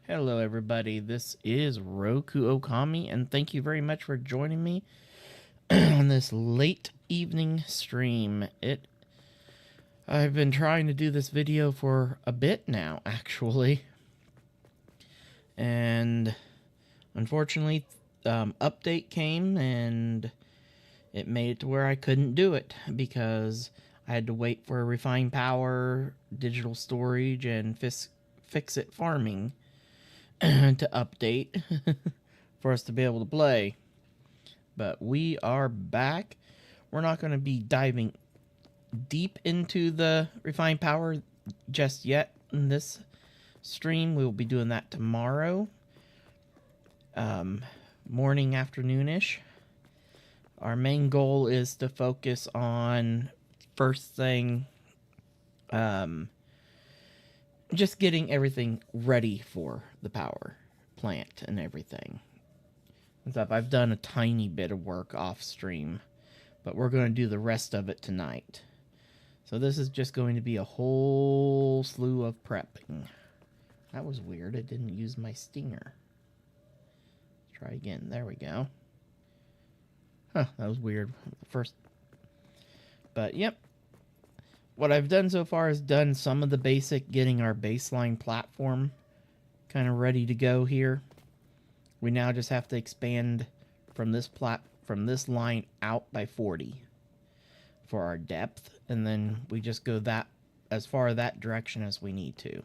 Hello everybody, this is Roku Okami, and thank you very much for joining me on this late evening stream. I've been trying to do this video for a bit now, actually. And unfortunately, update came and it made it to where I couldn't do it because I had to wait for refined power, digital storage, and fix-it farming to update for us to be able to play. But we are back. We're not going to be diving deep into the refined power just yet in this stream. We will be doing that tomorrow, morning, afternoonish. Our main goal is to focus on first thing, just getting everything ready for the power plant and everything and stuff. I've done a tiny bit of work off stream, but we're going to do the rest of it tonight. So this is just going to be a whole slew of prepping. That was weird. It didn't use my stinger. Let's try again. There we go. Huh, that was weird. First. But yep. What I've done so far is done some of the basic, getting our baseline platform kind of ready to go here. We now just have to expand from this line out by 40 for our depth, and then we just go that as far that direction as we need to.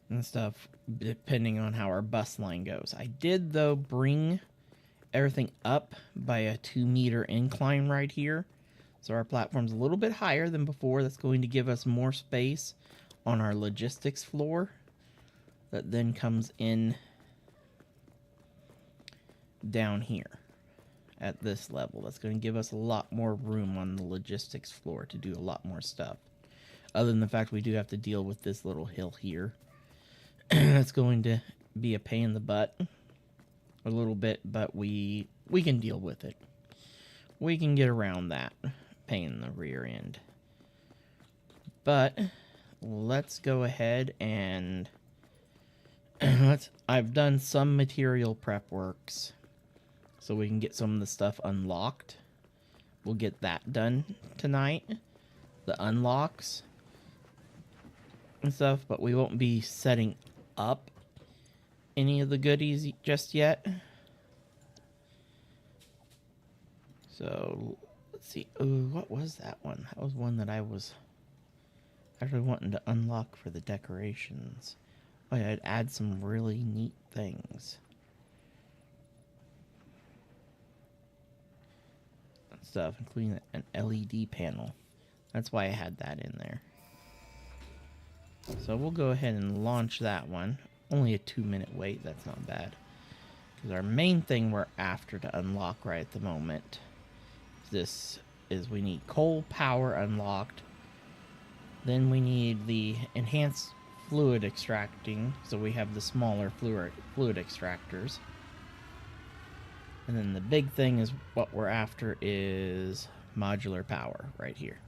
And stuff, depending on how our bus line goes. I did, though, bring everything up by a 2-meter incline right here. So our platform's a little bit higher than before. That's going to give us more space on our logistics floor that then comes in down here at this level. That's going to give us a lot more room on the logistics floor to do a lot more stuff. Other than the fact we do have to deal with this little hill here. That's going to be a pain in the butt a little bit, but we can deal with it. We can get around that pain in the rear end. But let's go ahead and I've done some material prep works so we can get some of the stuff unlocked. We'll get that done tonight, the unlocks and stuff, but we won't be setting up any of the goodies just yet. So let's see. Ooh, what was that one? That was one that I was actually wanting to unlock for the decorations. Oh yeah, I'd add some really neat things. And stuff, including an LED panel. That's why I had that in there. So we'll go ahead and launch that one. Only a 2-minute wait, that's not bad. Because our main thing we're after to unlock right at the moment, this is we need coal power unlocked. Then we need the enhanced fluid extracting, so we have the smaller fluid extractors. And then the big thing is what we're after is modular power right here.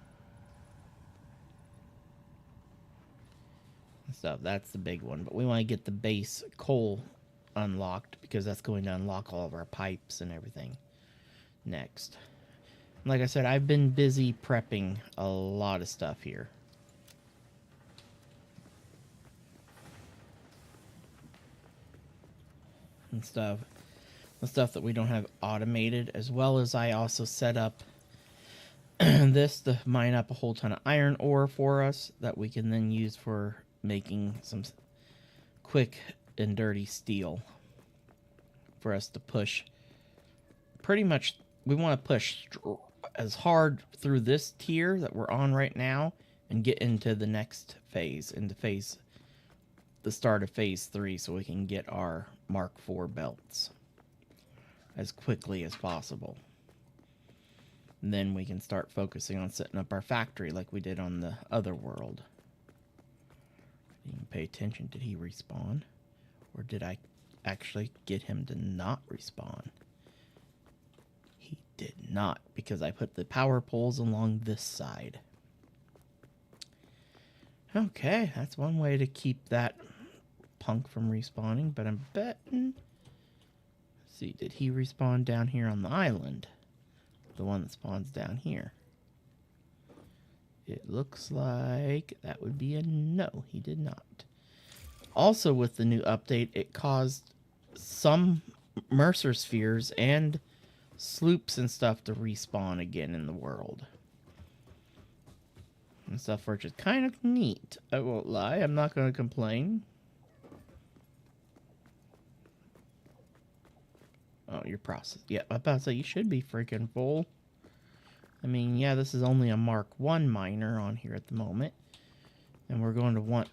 So that's the big one, but we want to get the base coal unlocked because that's going to unlock all of our pipes and everything next. Like I said, I've been busy prepping a lot of stuff here. And stuff. The stuff that we don't have automated, as well as I also set up this to mine up a whole ton of iron ore for us that we can then use for making some quick and dirty steel for us to push. Pretty much, we want to push as hard through this tier that we're on right now and get into the next phase, into the start of phase 3, so we can get our Mark IV belts as quickly as possible. And then we can start focusing on setting up our factory like we did on the other world. Didn't even pay attention. Did he respawn? Or did I actually get him to not respawn? He did not, because I put the power poles along this side. Okay, that's one way to keep that punk from respawning, but I'm betting... Let's see, did he respawn down here on the island? The one that spawns down here. It looks like that would be a no, he did not. Also with the new update, it caused some Mercer spheres and sloops and stuff to respawn again in the world. And stuff which is kind of neat. I won't lie, I'm not going to complain. Oh, your process. Yeah, I'm about to say you should be freaking full. I mean, yeah, this is only a Mark 1 miner on here at the moment. And we're going to want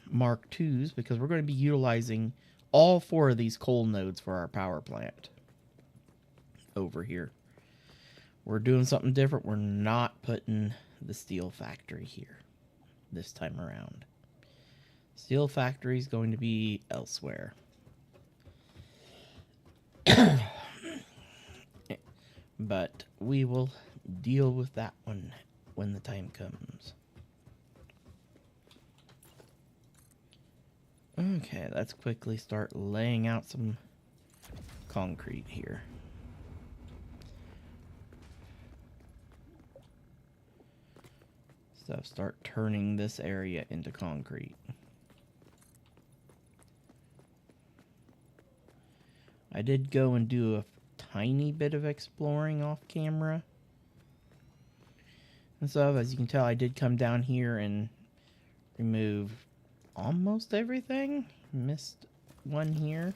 Mark 2s because we're going to be utilizing all 4 of these coal nodes for our power plant. Over here. We're doing something different. We're not putting the steel factory here this time around. Steel factory is going to be elsewhere. But we will deal with that one when the time comes. Okay, let's quickly start laying out some concrete here. Start turning this area into concrete. I did go and do a tiny bit of exploring off camera. And so, as you can tell, I did come down here and remove almost everything. Missed one here.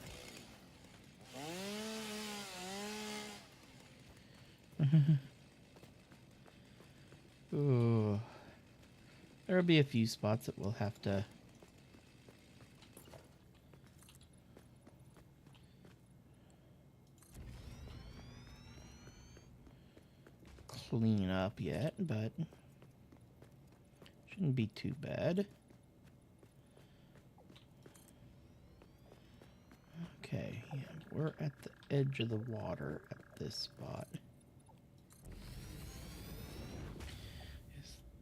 Ooh. There'll be a few spots that we'll have to clean up yet, but shouldn't be too bad. Okay, yeah, we're at the edge of the water at this spot.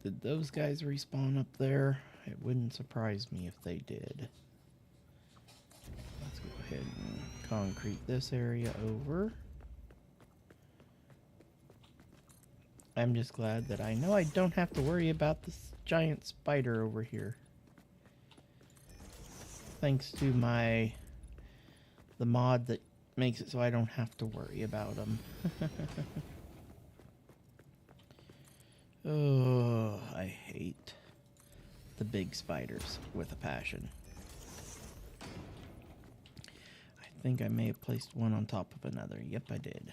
Did those guys respawn up there? It wouldn't surprise me if they did. Let's go ahead and concrete this area over. I'm just glad that I know I don't have to worry about this giant spider over here. Thanks to the mod that makes it so I don't have to worry about them. Oh, I hate the big spiders with a passion. I think I may have placed one on top of another. Yep, I did.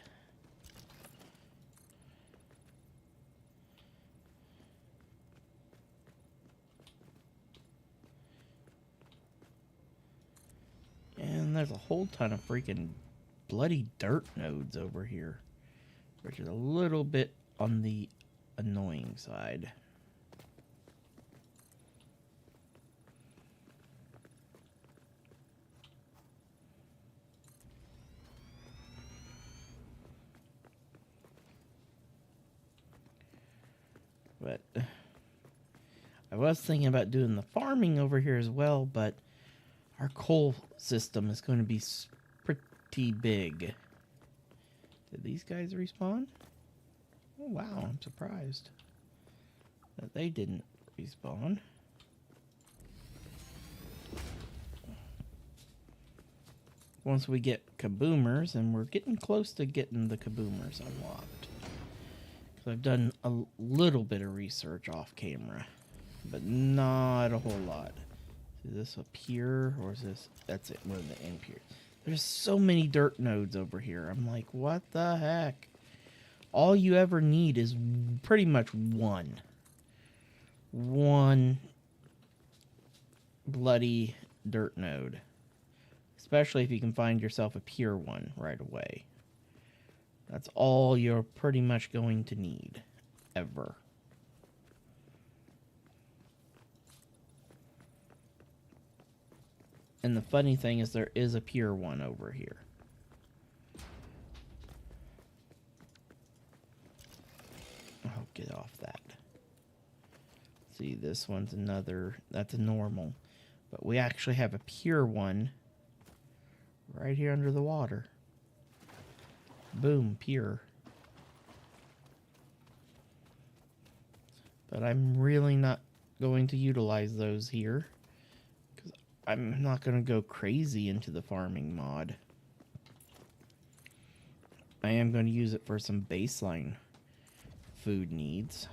And there's a whole ton of freaking bloody dirt nodes over here, which is a little bit on the annoying side. But I was thinking about doing the farming over here as well, but our coal system is going to be pretty big. Did these guys respawn? Oh, wow, I'm surprised that they didn't respawn. Once we get kaboomers, and we're getting close to getting the kaboomers unlocked. So I've done a little bit of research off camera, but not a whole lot. Is this a pure, or is this... That's it, one of the impure. There's so many dirt nodes over here. I'm like, what the heck? All you ever need is pretty much one bloody dirt node. Especially if you can find yourself a pure one right away. That's all you're pretty much going to need, ever. And the funny thing is there is a pure one over here. Oh, get off that. See, this one's that's a normal. But we actually have a pure one right here under the water. Boom, pure. But I'm really not going to utilize those here, because I'm not going to go crazy into the farming mod. I am going to use it for some baseline food needs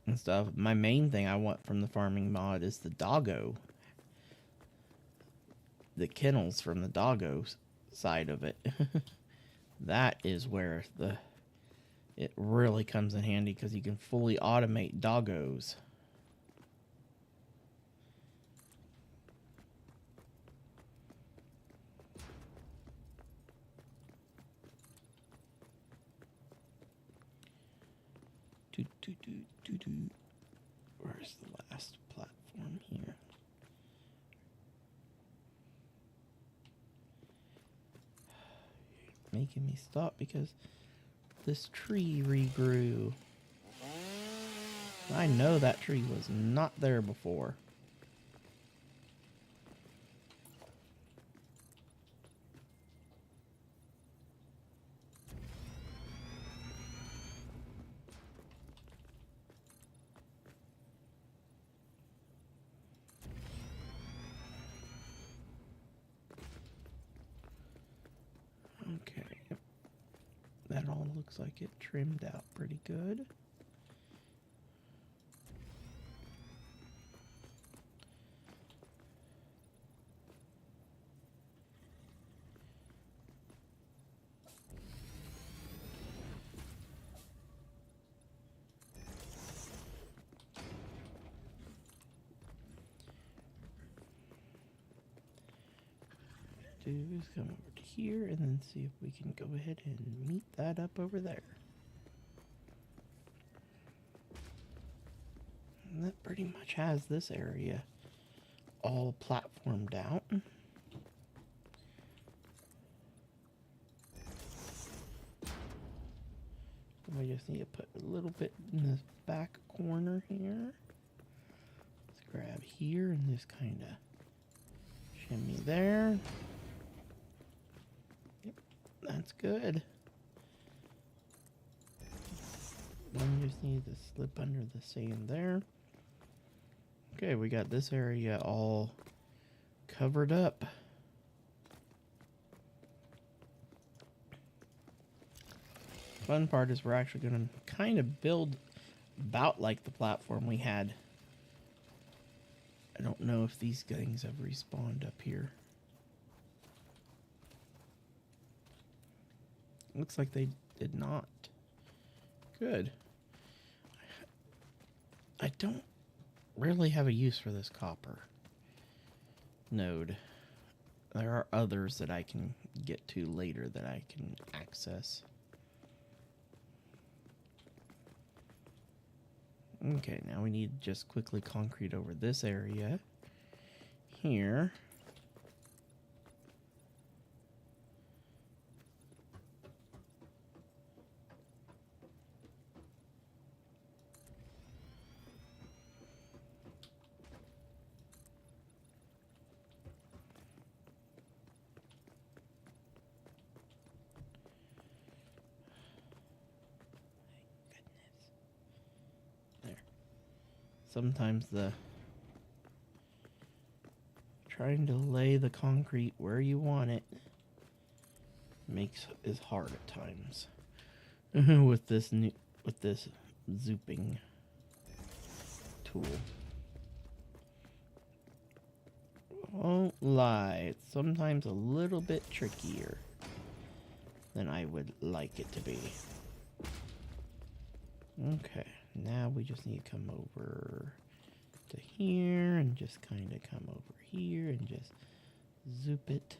and stuff. My main thing I want from the farming mod is the doggo. The kennels from the doggo side of it. That is where it really comes in handy, because you can fully automate doggos. Where's the last platform here? Making me stop because this tree regrew. I know that tree was not there before. Okay. That all looks like it trimmed out pretty good. Is come over to here and then see if we can go ahead and meet that up over there. And that pretty much has this area all platformed out. We just need to put a little bit in this back corner here. Let's grab here and just kind of shimmy there. That's good. One just needs to slip under the sand there. Okay, we got this area all covered up. Fun part is we're actually going to kind of build about like the platform we had. I don't know if these things have respawned up here. Looks like they did not. Good. I don't really have a use for this copper node. There are others that I can get to later that I can access. Okay, now we need to just quickly concrete over this area here. Sometimes trying to lay the concrete where you want it is hard at times with this zooping tool. Won't lie, it's sometimes a little bit trickier than I would like it to be. Okay. Now we just need to come over to here and just kind of come over here and just zoop it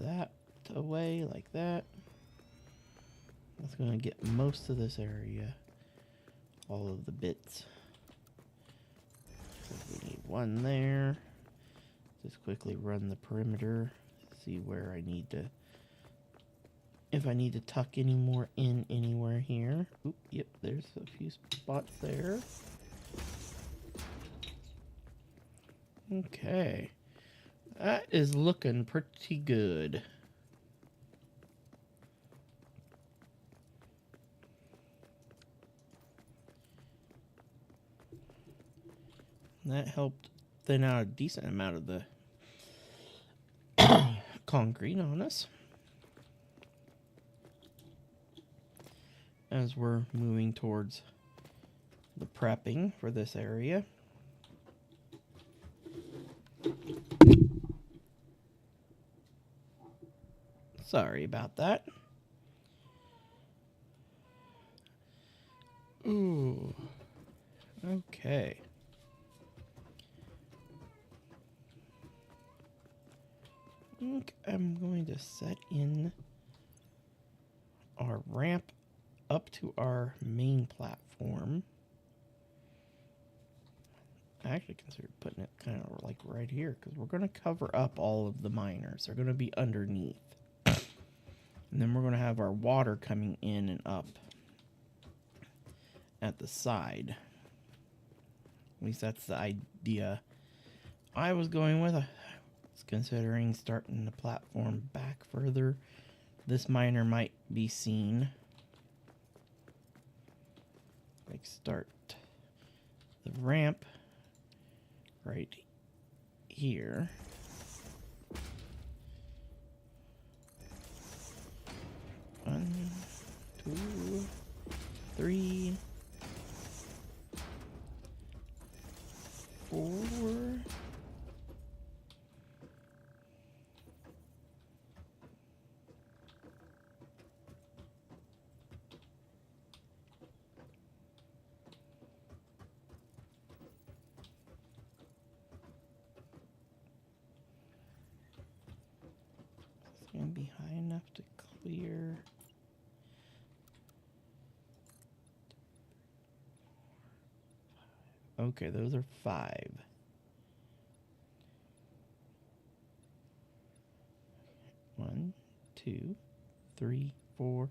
that away like that. That's going to get most of this area, all of the bits. So we need one there. Just quickly run the perimeter, see where I need to, if I need to tuck any more in anywhere here. Oop, yep. few spots there. Okay. That is looking pretty good. That helped thin out a decent amount of the concrete on us. As we're moving towards the prepping for this area. Sorry about that. Ooh. Okay. I think I'm going to set in our ramp up to our main platform. I actually considered putting it kind of like right here because we're going to cover up all of the miners. They're going to be underneath. And then we're going to have our water coming in and up at the side. At least that's the idea I was going with. I was considering starting the platform back further. This miner might be seen. Like start the ramp right here. One, two, three, four. It's going to be high enough to clear. Okay, those are 5. One, 2, 3, 4,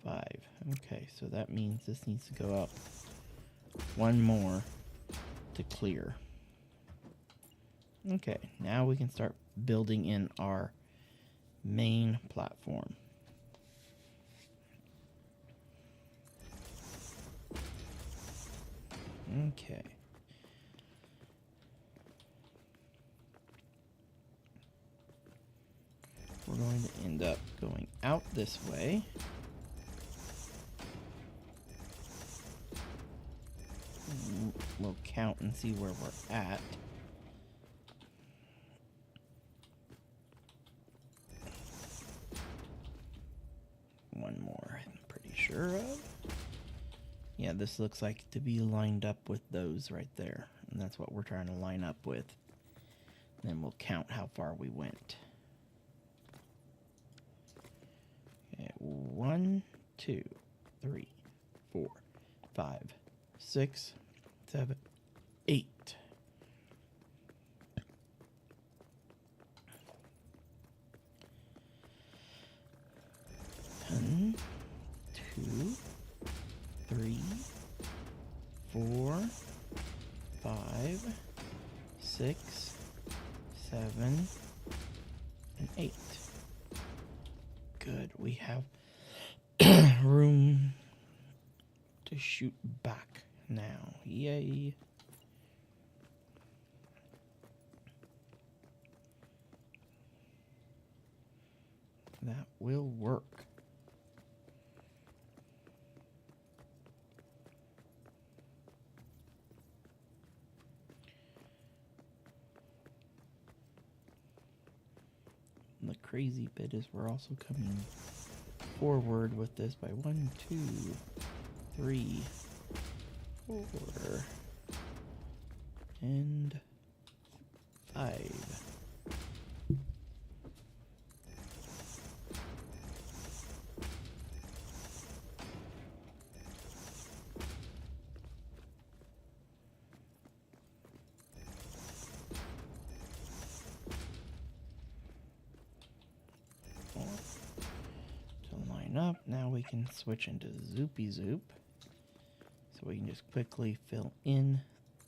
5. Okay, so that means this needs to go up one more to clear. Okay, now we can start building in our main platform. Okay. We're going to end up going out this way. We'll count and see where we're at. One more, I'm pretty sure of. Yeah, this looks like to be lined up with those right there. And that's what we're trying to line up with. Then we'll count how far we went. Okay, 1, 2, 3, 4, 5, 6, 7, 8. One, 2, 3, 4, 5, 6, 7, and 8. Good. We have room to shoot back now. Yay. That will work. The crazy bit is we're also coming forward with this by 1, 2, 3, 4, and 5. Up. Now we can switch into Zoopy Zoop. So we can just quickly fill in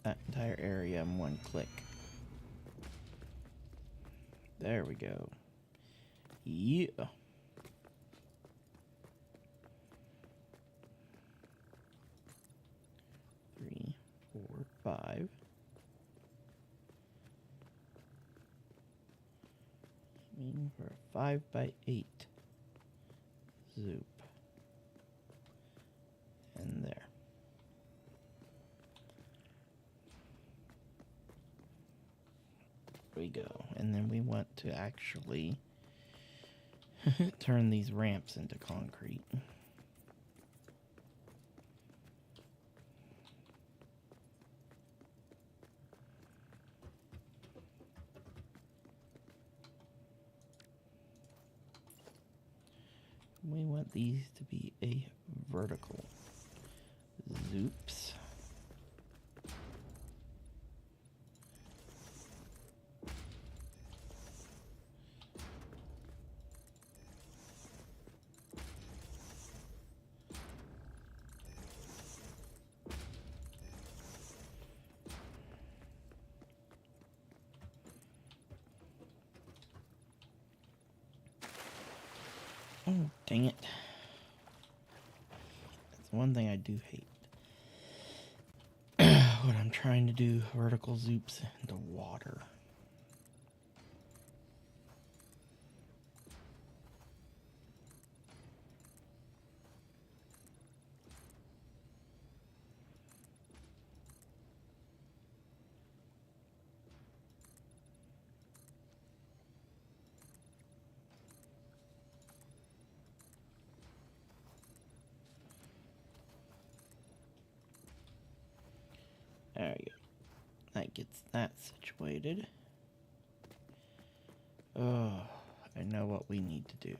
that entire area in one click. There we go. Yeah. 3, 4, 5. Aiming for a 5x8 zoop. And there. There we go. And then we want to actually turn these ramps into concrete. We want these to be a vertical. Zoops. Oh, dang it. That's one thing I do hate. When I'm trying to do vertical zoops into water. There you go. That gets that situated. Oh, I know what we need to do.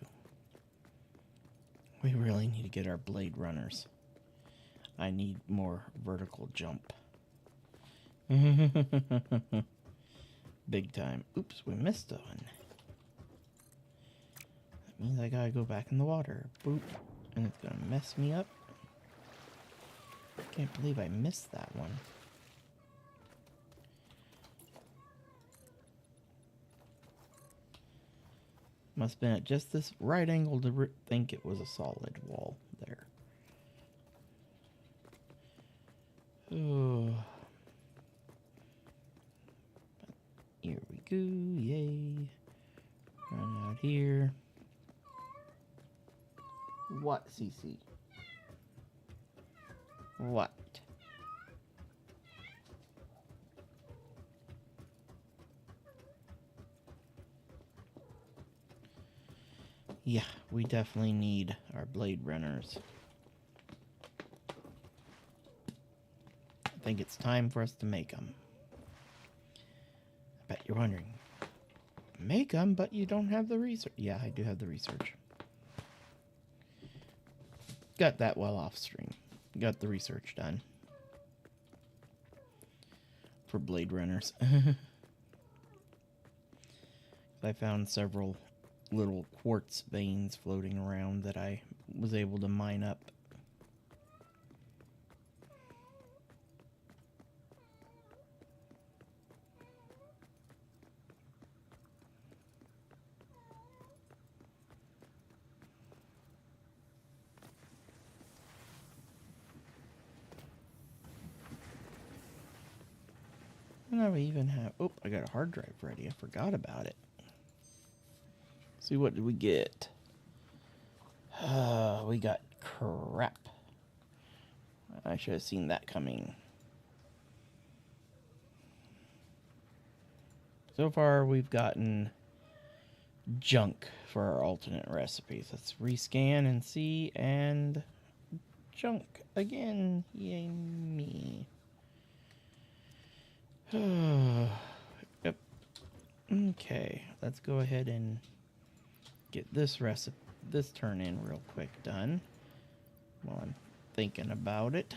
We really need to get our blade runners. I need more vertical jump. Big time. Oops, we missed one. That means I gotta go back in the water. Boop. And it's gonna mess me up. Can't believe I missed that one. Must have been at just this right angle to think it was a solid wall there. Oh. Here we go, yay. Run out here. What, CC? What? Yeah, we definitely need our blade runners. I think it's time for us to make them. I bet you're wondering, make them, but you don't have the research. Yeah, I do have the research. Got that well off stream. Got the research done. For blade runners. I found several little quartz veins floating around that I was able to mine up. And I even have, oh, I got a hard drive ready. I forgot about it. See, what did we get? We got crap. I should have seen that coming. So far, we've gotten junk for our alternate recipes. Let's rescan and see, and junk again. Yay me. Yep. Okay, let's go ahead and get this recipe, this turn in real quick done while I'm thinking about it.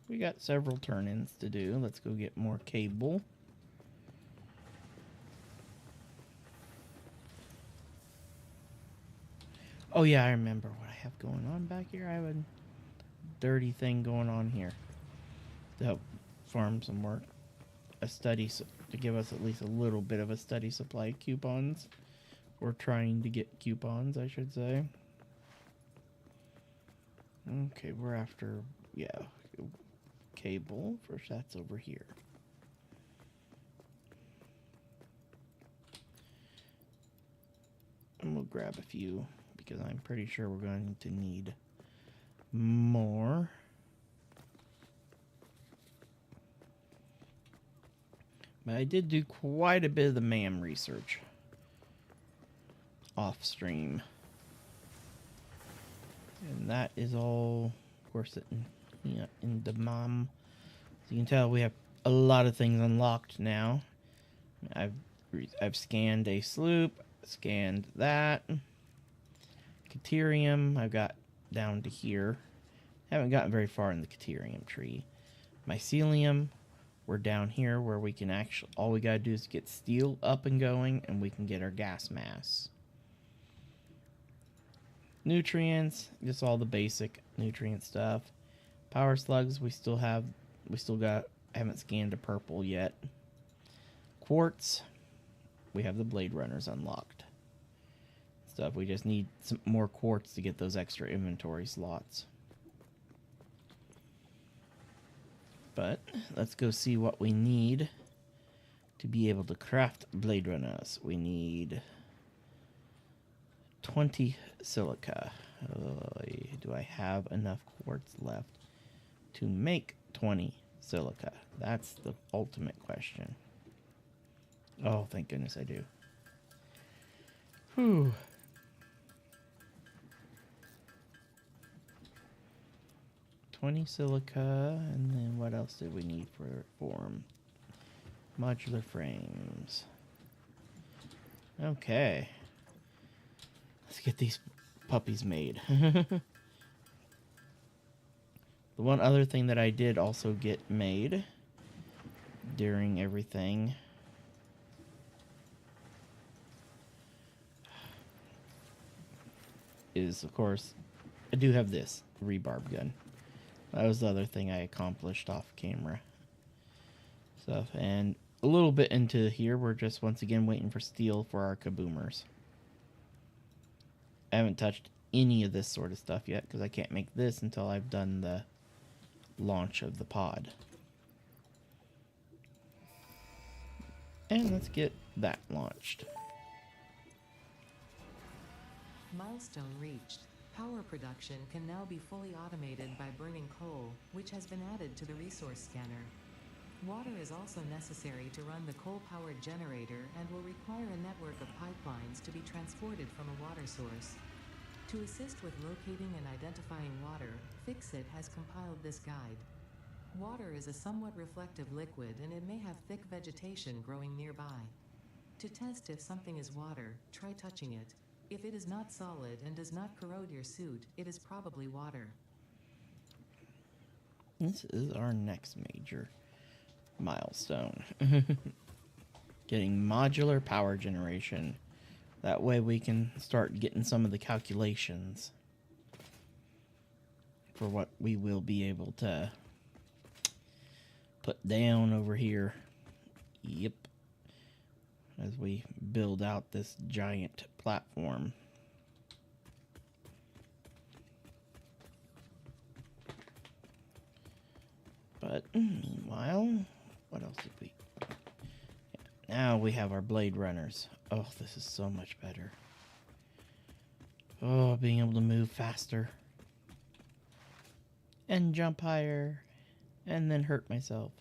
We got several turn-ins to do. Let's go get more cable. Oh yeah, I remember what I have going on back here? I have a dirty thing going on here to help farm some work. To give us at least a little bit of a steady supply of coupons. We're trying to get coupons, I should say. Okay, we're after, yeah, cable. First, that's over here. And we'll grab a few because I'm pretty sure we're going to need more. But I did do quite a bit of the MAM research off stream. And that is all, of course, in the MAM. So you can tell we have a lot of things unlocked now. I've scanned a sloop, scanned that. Caterium, I've got down to here. Haven't gotten very far in the Caterium tree. Mycelium, we're down here where we can actually, all we gotta do is get steel up and going and we can get our gas mass. Nutrients, just all the basic nutrient stuff. Power slugs, I haven't scanned a purple yet. Quartz, we have the Blade Runners unlocked. Stuff, we just need some more quartz to get those extra inventory slots. But let's go see what we need to be able to craft Blade Runners. We need 20 silica. Do I have enough quartz left to make 20 silica? That's the ultimate question. Oh, thank goodness I do. Whew. Silica, and then what else did we need for form? Modular frames. Okay. Let's get these puppies made. The one other thing that I did also get made during everything is, of course, I do have this rebarb gun. That was the other thing I accomplished off camera. Stuff. And a little bit into here, we're just once again waiting for steel for our kaboomers. I haven't touched any of this sort of stuff yet because I can't make this until I've done the launch of the pod. And let's get that launched. Milestone reached. Power production can now be fully automated by burning coal, which has been added to the resource scanner. Water is also necessary to run the coal-powered generator and will require a network of pipelines to be transported from a water source. To assist with locating and identifying water, Fixit has compiled this guide. Water is a somewhat reflective liquid and it may have thick vegetation growing nearby. To test if something is water, try touching it. If it is not solid and does not corrode your suit, it is probably water. This is our next major milestone. Getting modular power generation. That way we can start getting some of the calculations for what we will be able to put down over here. Yep. As we build out this giant platform. But meanwhile, what else did we... Now we have our Blade Runners. Oh, this is so much better. Oh, being able to move faster. And jump higher. And then hurt myself.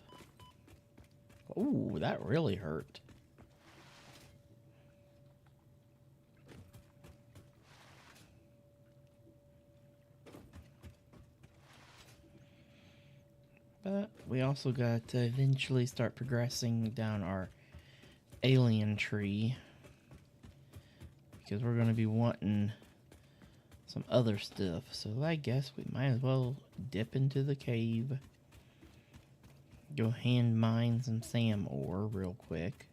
Oh, that really hurt. But we also got to eventually start progressing down our alien tree. Because we're going to be wanting some other stuff. So I guess we might as well dip into the cave. Go hand mine some SAM ore real quick.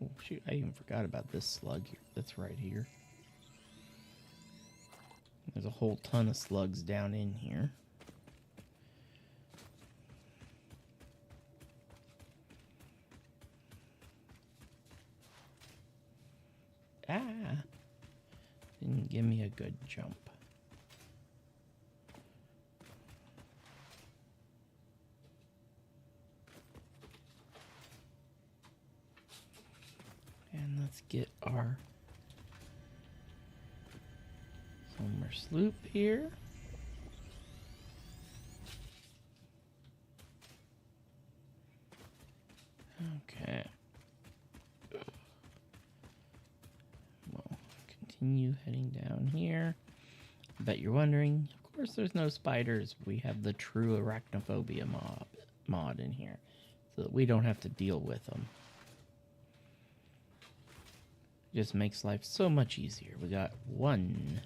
Oh, shoot, I even forgot about this slug here. That's right here. There's a whole ton of slugs down in here. Ah! Didn't give me a good jump. And let's get our summer sloop here. Okay. We'll continue heading down here. I bet you're wondering, of course there's no spiders. We have the true arachnophobia mod in here, so that we don't have to deal with them. Just makes life so much easier. We got 1,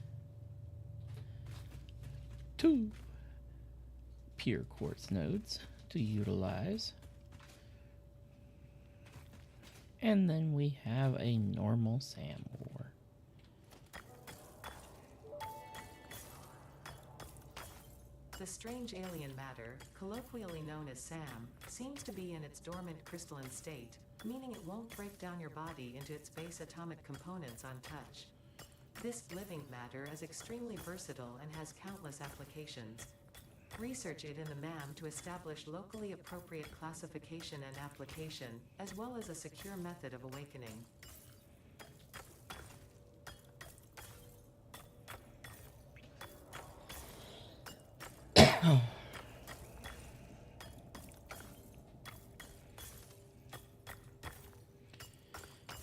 2 pure quartz nodes to utilize. And then we have a normal SAM ore. The strange alien matter, colloquially known as SAM, seems to be in its dormant crystalline state, meaning it won't break down your body into its base atomic components on touch. This living matter is extremely versatile and has countless applications. Research it in the MAM to establish locally appropriate classification and application, as well as a secure method of awakening.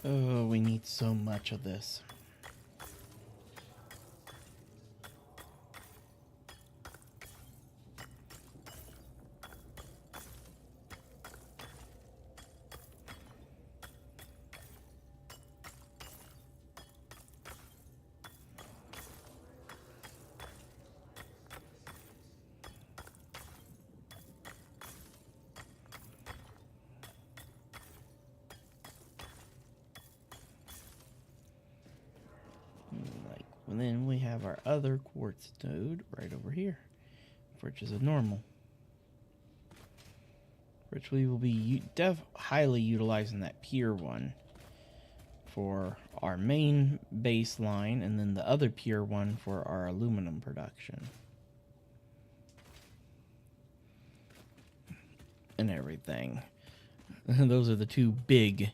Oh, we need so much of this. And then we have our other quartz node right over here, which is a normal, which we will be highly utilizing that pier one for our main baseline, and then the other pier one for our aluminum production and everything. Those are the two big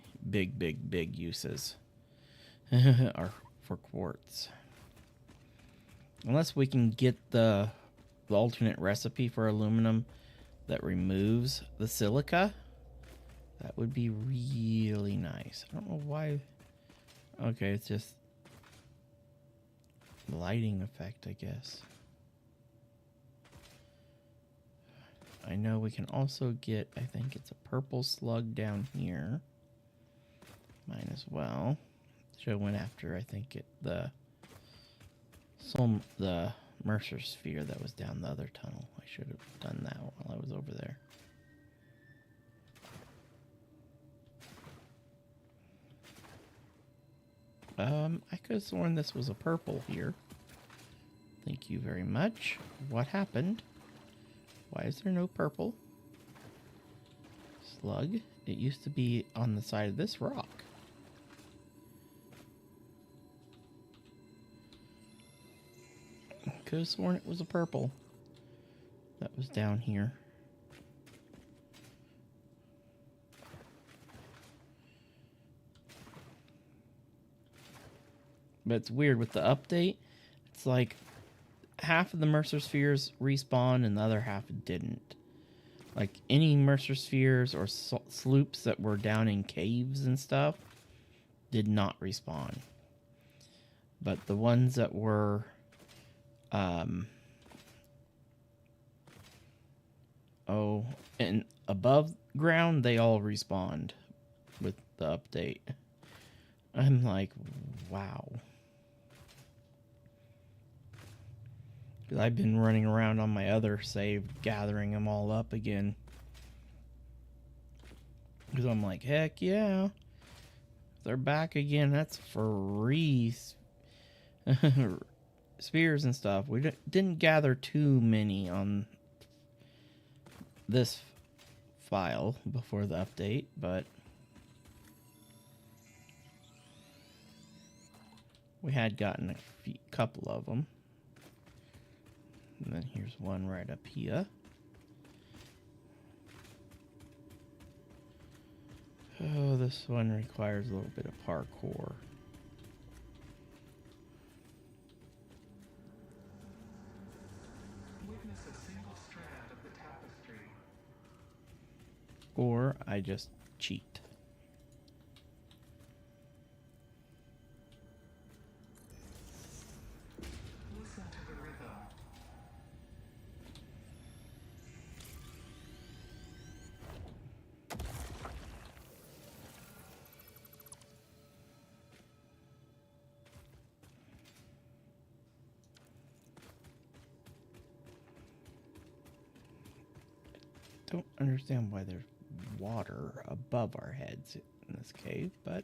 uses are for quartz. Unless we can get the alternate recipe for aluminum that removes the silica, that would be really nice. I don't know why. Okay, it's just lighting effect, I guess. I know we can also get, I think it's a purple slug down here. Mine as well. Should have went after, I think, the Mercer sphere that was down the other tunnel. I should have done that while I was over there. I could have sworn this was a purple here. Thank you very much. What happened? Why is there no purple slug? It used to be on the side of this rock. Could have sworn it was a purple that was down here. But it's weird with the update. It's like half of the Mercer spheres respawn and the other half didn't. Like any Mercer spheres or sloops that were down in caves and stuff did not respawn. But the ones that were and above ground, they all respawned with the update. I'm like, wow. Because I've been running around on my other save, gathering them all up again. Because I'm like, heck yeah. They're back again. That's free spears and stuff. We didn't gather too many on this file before the update, but we had gotten a couple of them. And then here's one right up here. Oh, this one requires a little bit of parkour. Witness a single strand of the tapestry. Or I just cheat. Listen to the rhythm. Don't understand why there's water above our heads in this cave, but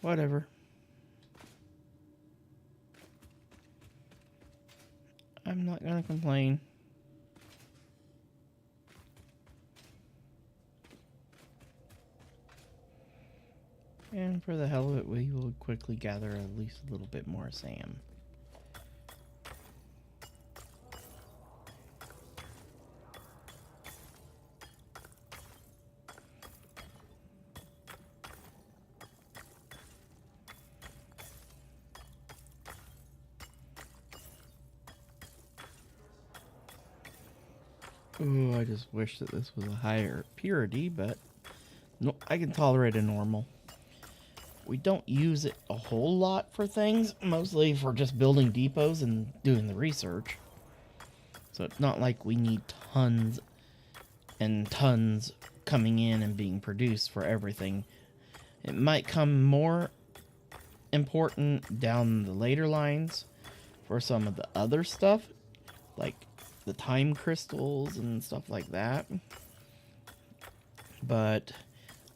whatever. I'm not gonna complain. And for the hell of it, we will quickly gather at least a little bit more sand. Ooh, I just wish that this was a higher purity, but no, I can tolerate a normal. We don't use it a whole lot for things, mostly for just building depots and doing the research. So it's not like we need tons and tons coming in and being produced for everything. It might come more important down the later lines for some of the other stuff, like the time crystals and stuff like that. But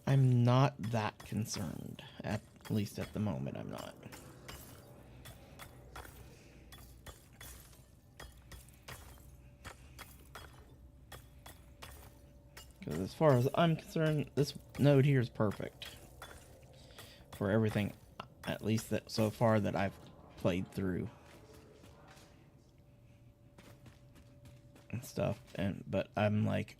I'm not that concerned, at least at the moment I'm not. Because as far as I'm concerned, this node here is perfect for everything, at least that so far that I've played through and stuff. But I'm like,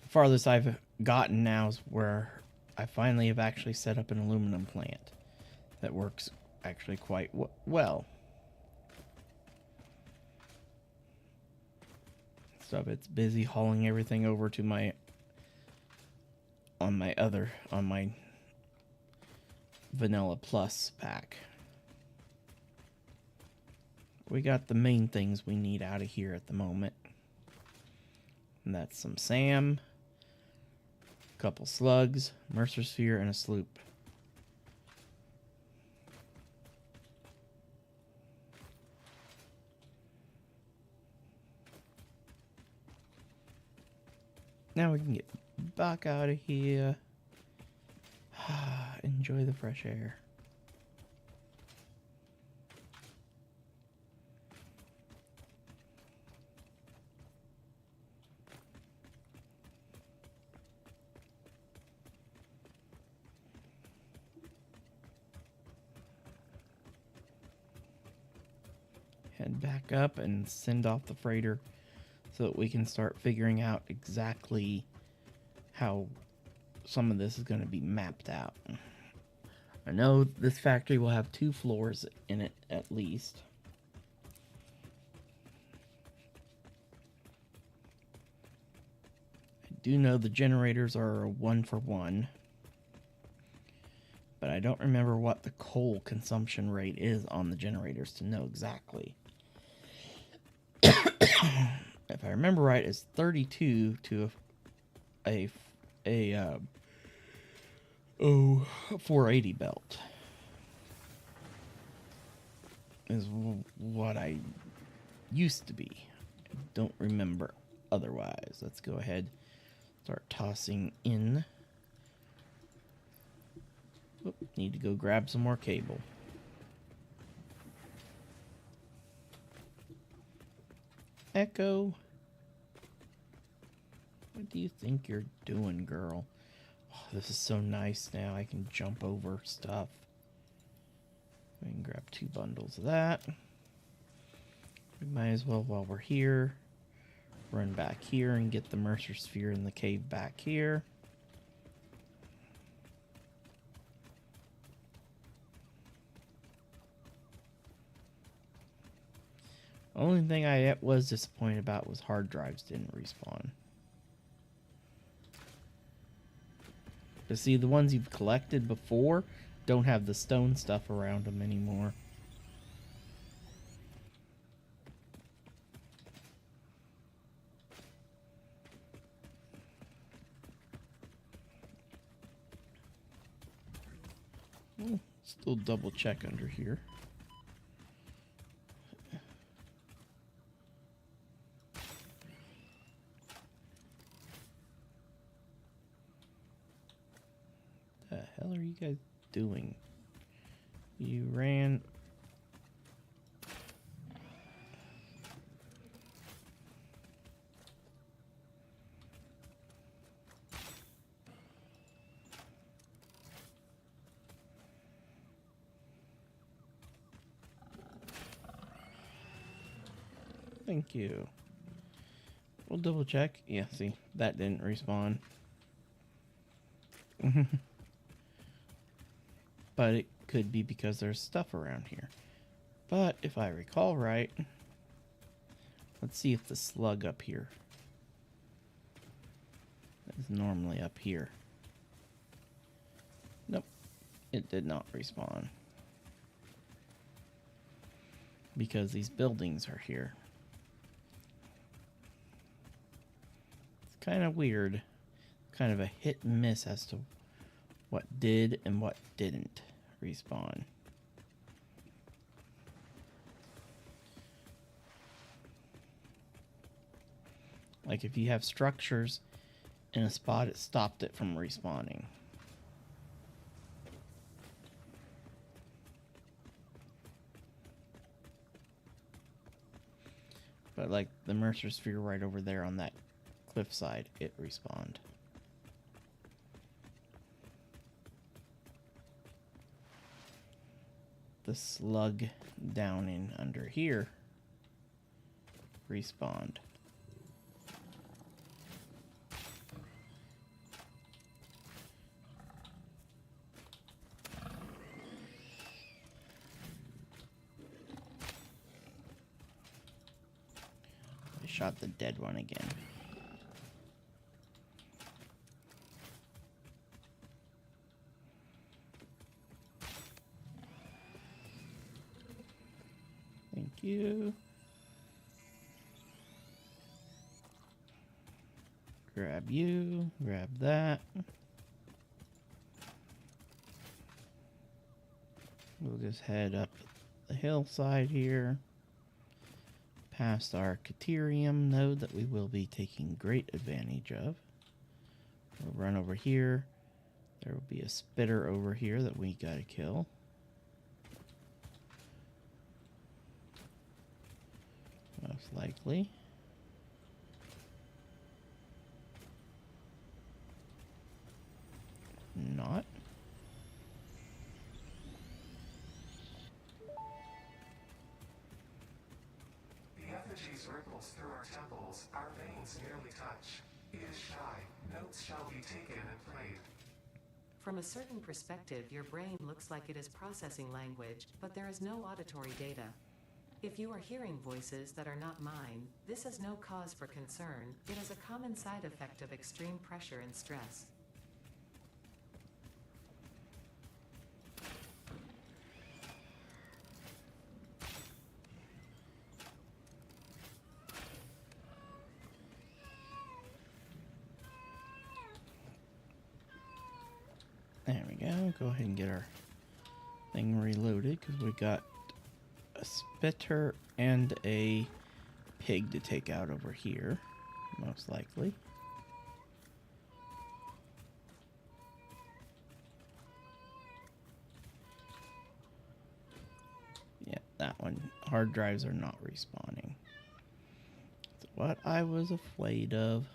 the farthest I've gotten now is where I finally have actually set up an aluminum plant that works actually quite well. Stuff, it's busy hauling everything over to my on my Vanilla Plus pack. We got the main things we need out of here at the moment. And that's some SAM, a couple slugs, Mercer Sphere, and a sloop. Now we can get back out of here. Enjoy the fresh air. Head back up and send off the freighter so that we can start figuring out exactly how some of this is going to be mapped out. I know this factory will have 2 floors in it at least. I do know the generators are a 1-for-1, but I don't remember what the coal consumption rate is on the generators to know exactly. If I remember right, it's 32 to a 480 belt is what I used to be. I don't remember otherwise. Let's go ahead, start tossing in Need to go grab some more cable. Echo. What do you think you're doing, girl? Oh, this is so nice now. I can jump over stuff. We can grab 2 bundles of that. We might as well, while we're here, run back here and get the Mercer Sphere in the cave back here. Only thing I was disappointed about was hard drives didn't respawn. But see, the ones you've collected before don't have the stone stuff around them anymore. Oh, still double check under here. The hell are you guys doing? You ran. Thank you. We'll double check. Yeah, see, that didn't respawn. But it could be because there's stuff around here. But if I recall right, let's see if the slug up here is normally up here. Nope, it did not respawn. Because these buildings are here. It's kind of weird. Kind of a hit and miss as to what did and what didn't respawn. Like if you have structures in a spot, it stopped it from respawning. But like the Mercer Sphere right over there on that cliffside, it respawned. The slug down in under here respawned. I shot the dead one again. Thank you. Grab you, grab that. We'll just head up the hillside here, past our Caterium node that we will be taking great advantage of. We'll run over here. There will be a spitter over here that we gotta kill. Most likely. Not. The effigies ripples through our temples, our veins nearly touch. It is shy, notes shall be taken and played. From a certain perspective, your brain looks like it is processing language, but there is no auditory data. If you are hearing voices that are not mine, this is no cause for concern. It is a common side effect of extreme pressure and stress. There we go. Go ahead and get our thing reloaded because we got a spitter and a pig to take out over here, most likely. hard drives are not respawning. That's what I was afraid of.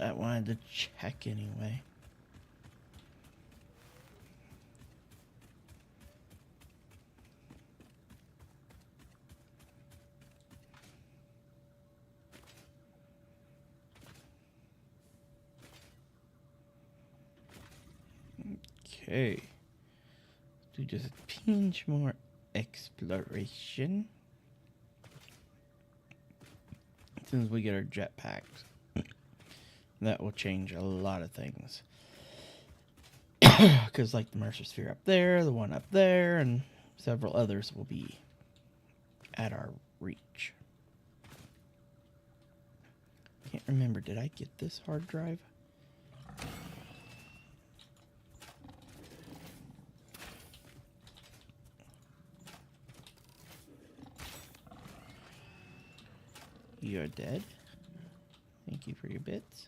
I wanted to check anyway. Okay. Do just a pinch more exploration. As soon as we get our jetpacks. That will change a lot of things. Because like the Mercer Sphere up there, the one up there, and several others will be at our reach. Can't remember, did I get this hard drive? You're dead. Thank you for your bits.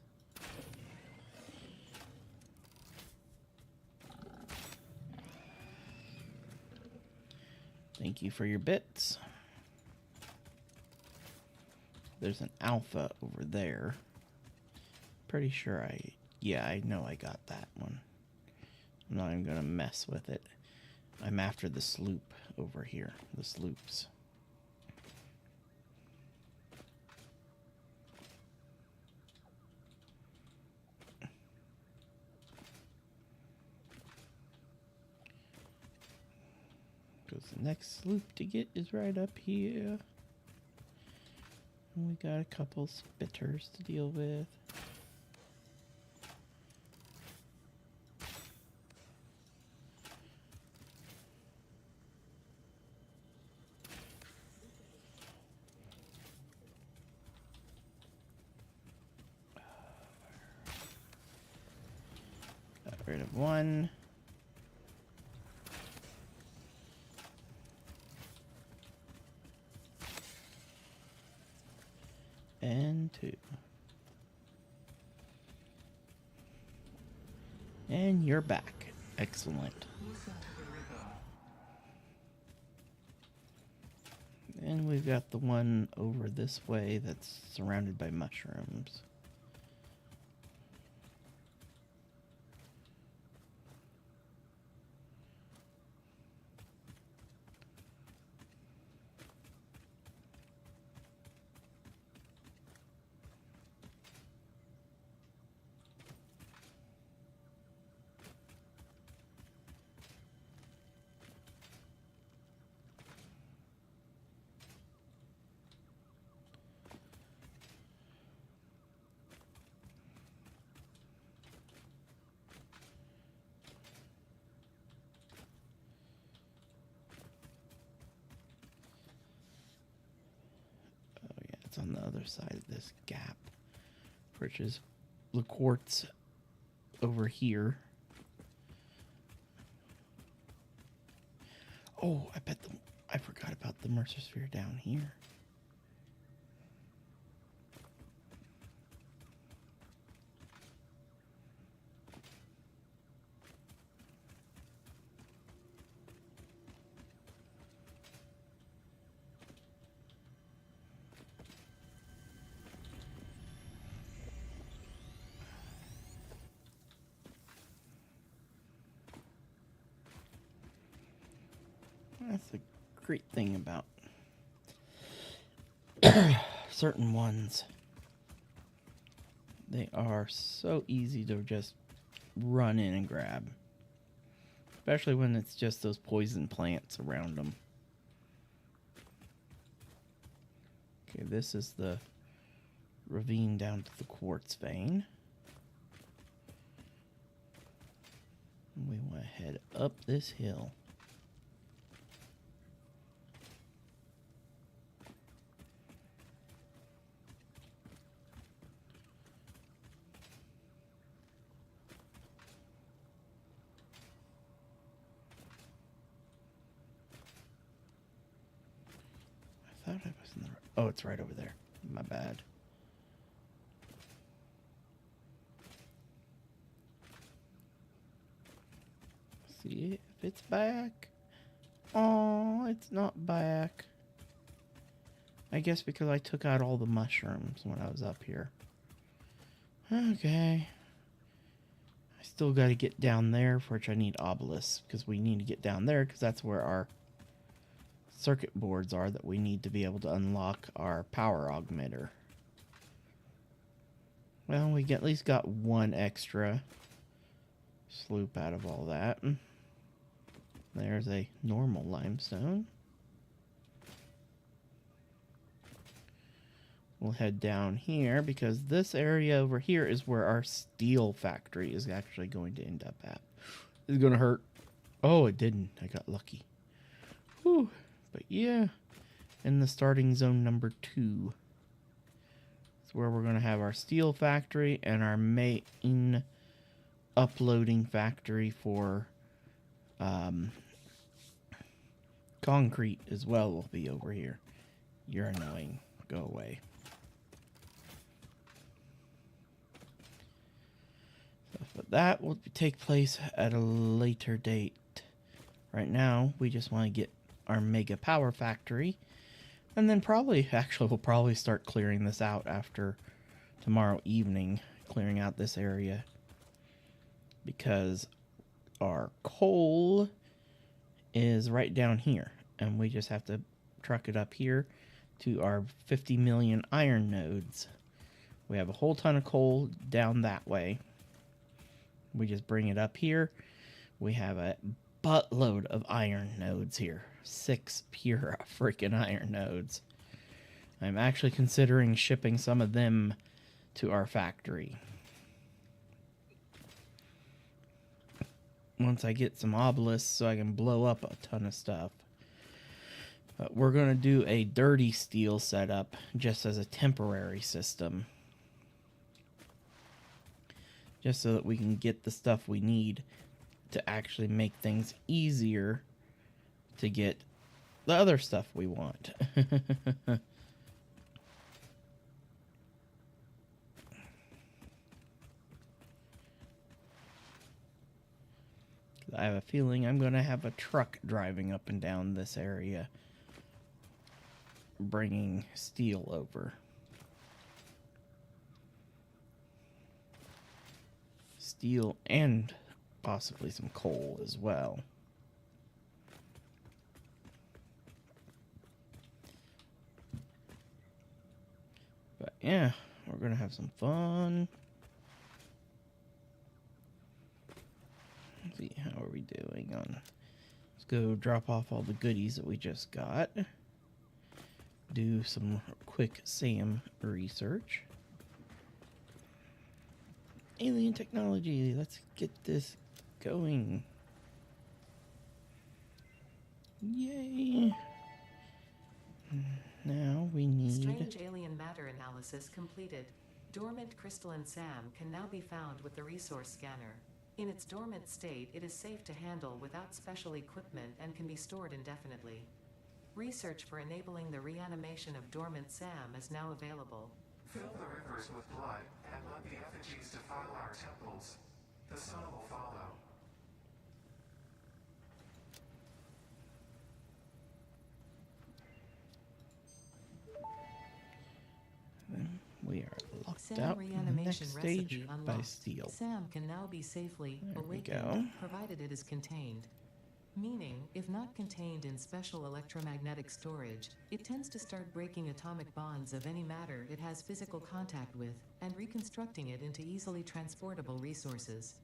Thank you for your bits. There's an alpha over there. Pretty sure I know I got that one. I'm not even gonna mess with it. I'm after the sloop over here. The sloops. Because the next sloop to get is right up here. And we got a couple spitters to deal with. Got rid of one. And two. And you're back. Excellent. And we've got the one over this way that's surrounded by mushrooms. On the other side of this gap, which is the quartz over here. Oh, I forgot about the Mercer Sphere down here. That's the great thing about certain ones. They are so easy to just run in and grab. Especially when it's just those poison plants around them. Okay, this is the ravine down to the quartz vein. And we want to head up this hill. I thought I was in the... Oh, it's right over there. My bad. See if it's back. Oh, it's not back. I guess because I took out all the mushrooms when I was up here. Okay. I still got to get down there, for which I need obelisks, because we need to get down there, because that's where our circuit boards are that we need to be able to unlock our power augmenter. Well, we at least got one extra sloop out of all that. There's a normal limestone. We'll head down here because this area over here is where our steel factory is actually going to end up at. It's going to hurt. Oh, it didn't. I got lucky. Whew. But yeah, in the starting zone number 2. It's where we're going to have our steel factory and our main uploading factory for concrete as well will be over here. You're annoying. Go away. But that will take place at a later date. Right now, we just want to get our mega power factory. And then we'll probably start clearing this out after tomorrow evening. Clearing out this area. Because our coal is right down here. And we just have to truck it up here to our 50 million iron nodes. We have a whole ton of coal down that way. We just bring it up here. We have a buttload of iron nodes here. 6 pure freaking iron nodes. I'm actually considering shipping some of them to our factory. Once I get some obelisks so I can blow up a ton of stuff. But we're going to do a dirty steel setup just as a temporary system. Just so that we can get the stuff we need to actually make things easier to get the other stuff we want. I have a feeling I'm going to have a truck driving up and down this area, bringing steel over. Steel and possibly some coal as well. But yeah, we're gonna have some fun. Let's see, how are we doing on? Let's go drop off all the goodies that we just got. Do some quick SAM research. Alien technology, let's get this going. Yay. Now we need... Strange alien matter analysis completed. Dormant crystalline SAM can now be found with the resource scanner. In its dormant state, it is safe to handle without special equipment and can be stored indefinitely. Research for enabling the reanimation of dormant SAM is now available. Fill the rivers with blood and let the effigies defile our temples. The sun will follow. We are locked SAM out in the reanimation next recipe stage by unlocked. steel. SAM can now be safely There we go. awakened, provided it is contained. Meaning, if not contained in special electromagnetic storage, it tends to start breaking atomic bonds of any matter it has physical contact with, and reconstructing it into easily transportable resources.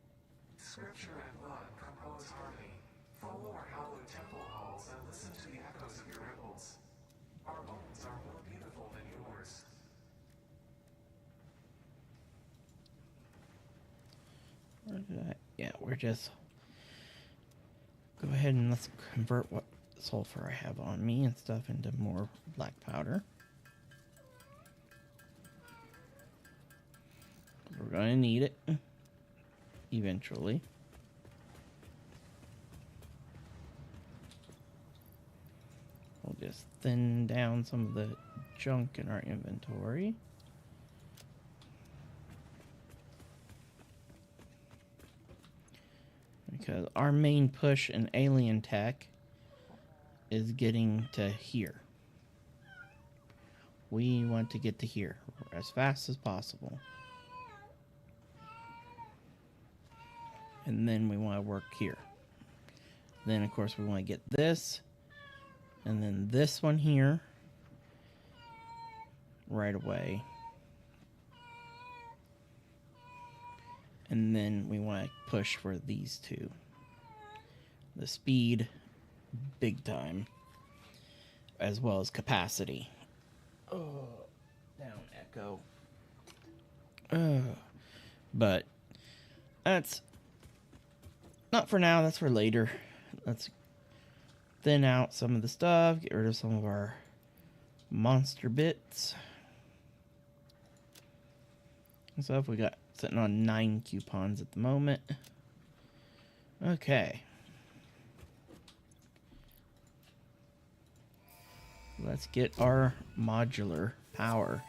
Scripture and blood compose harmony. Follow our hallowed temple halls and listen to the echoes of your ripples. Our bones are more beautiful than yours. Where did I... Yeah, we're just... Go ahead and let's convert what sulfur I have on me and stuff into more black powder. We're going to need it eventually. We'll just thin down some of the junk in our inventory. Because our main push in alien tech is getting to here. We want to get to here as fast as possible. And then we want to work here. Then, of course, we want to get this. And then this one here. Right away. And then we want to push for these two. The speed, big time. As well as capacity. Oh, down echo. But that's not for now, that's for later. Let's thin out some of the stuff, get rid of some of our monster bits. And stuff. We got sitting on 9 coupons at the moment. Okay. Let's get our modular power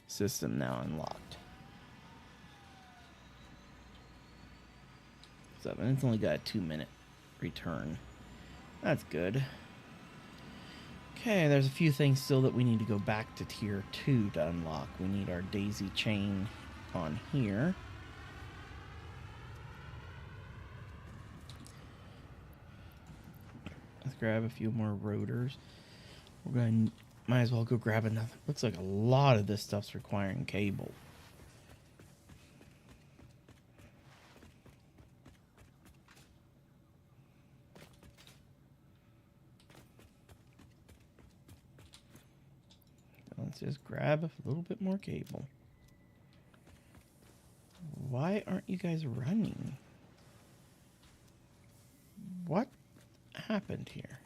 system now unlocked. So it's only got a 2-minute return. That's good. Okay, there's a few things still that we need to go back to tier 2 to unlock. We need our daisy chain on here. Let's grab a few more rotors. We're going to might as well go grab another. Looks like a lot of this stuff's requiring cable. Let's just grab a little bit more cable. Why aren't you guys running? What happened here?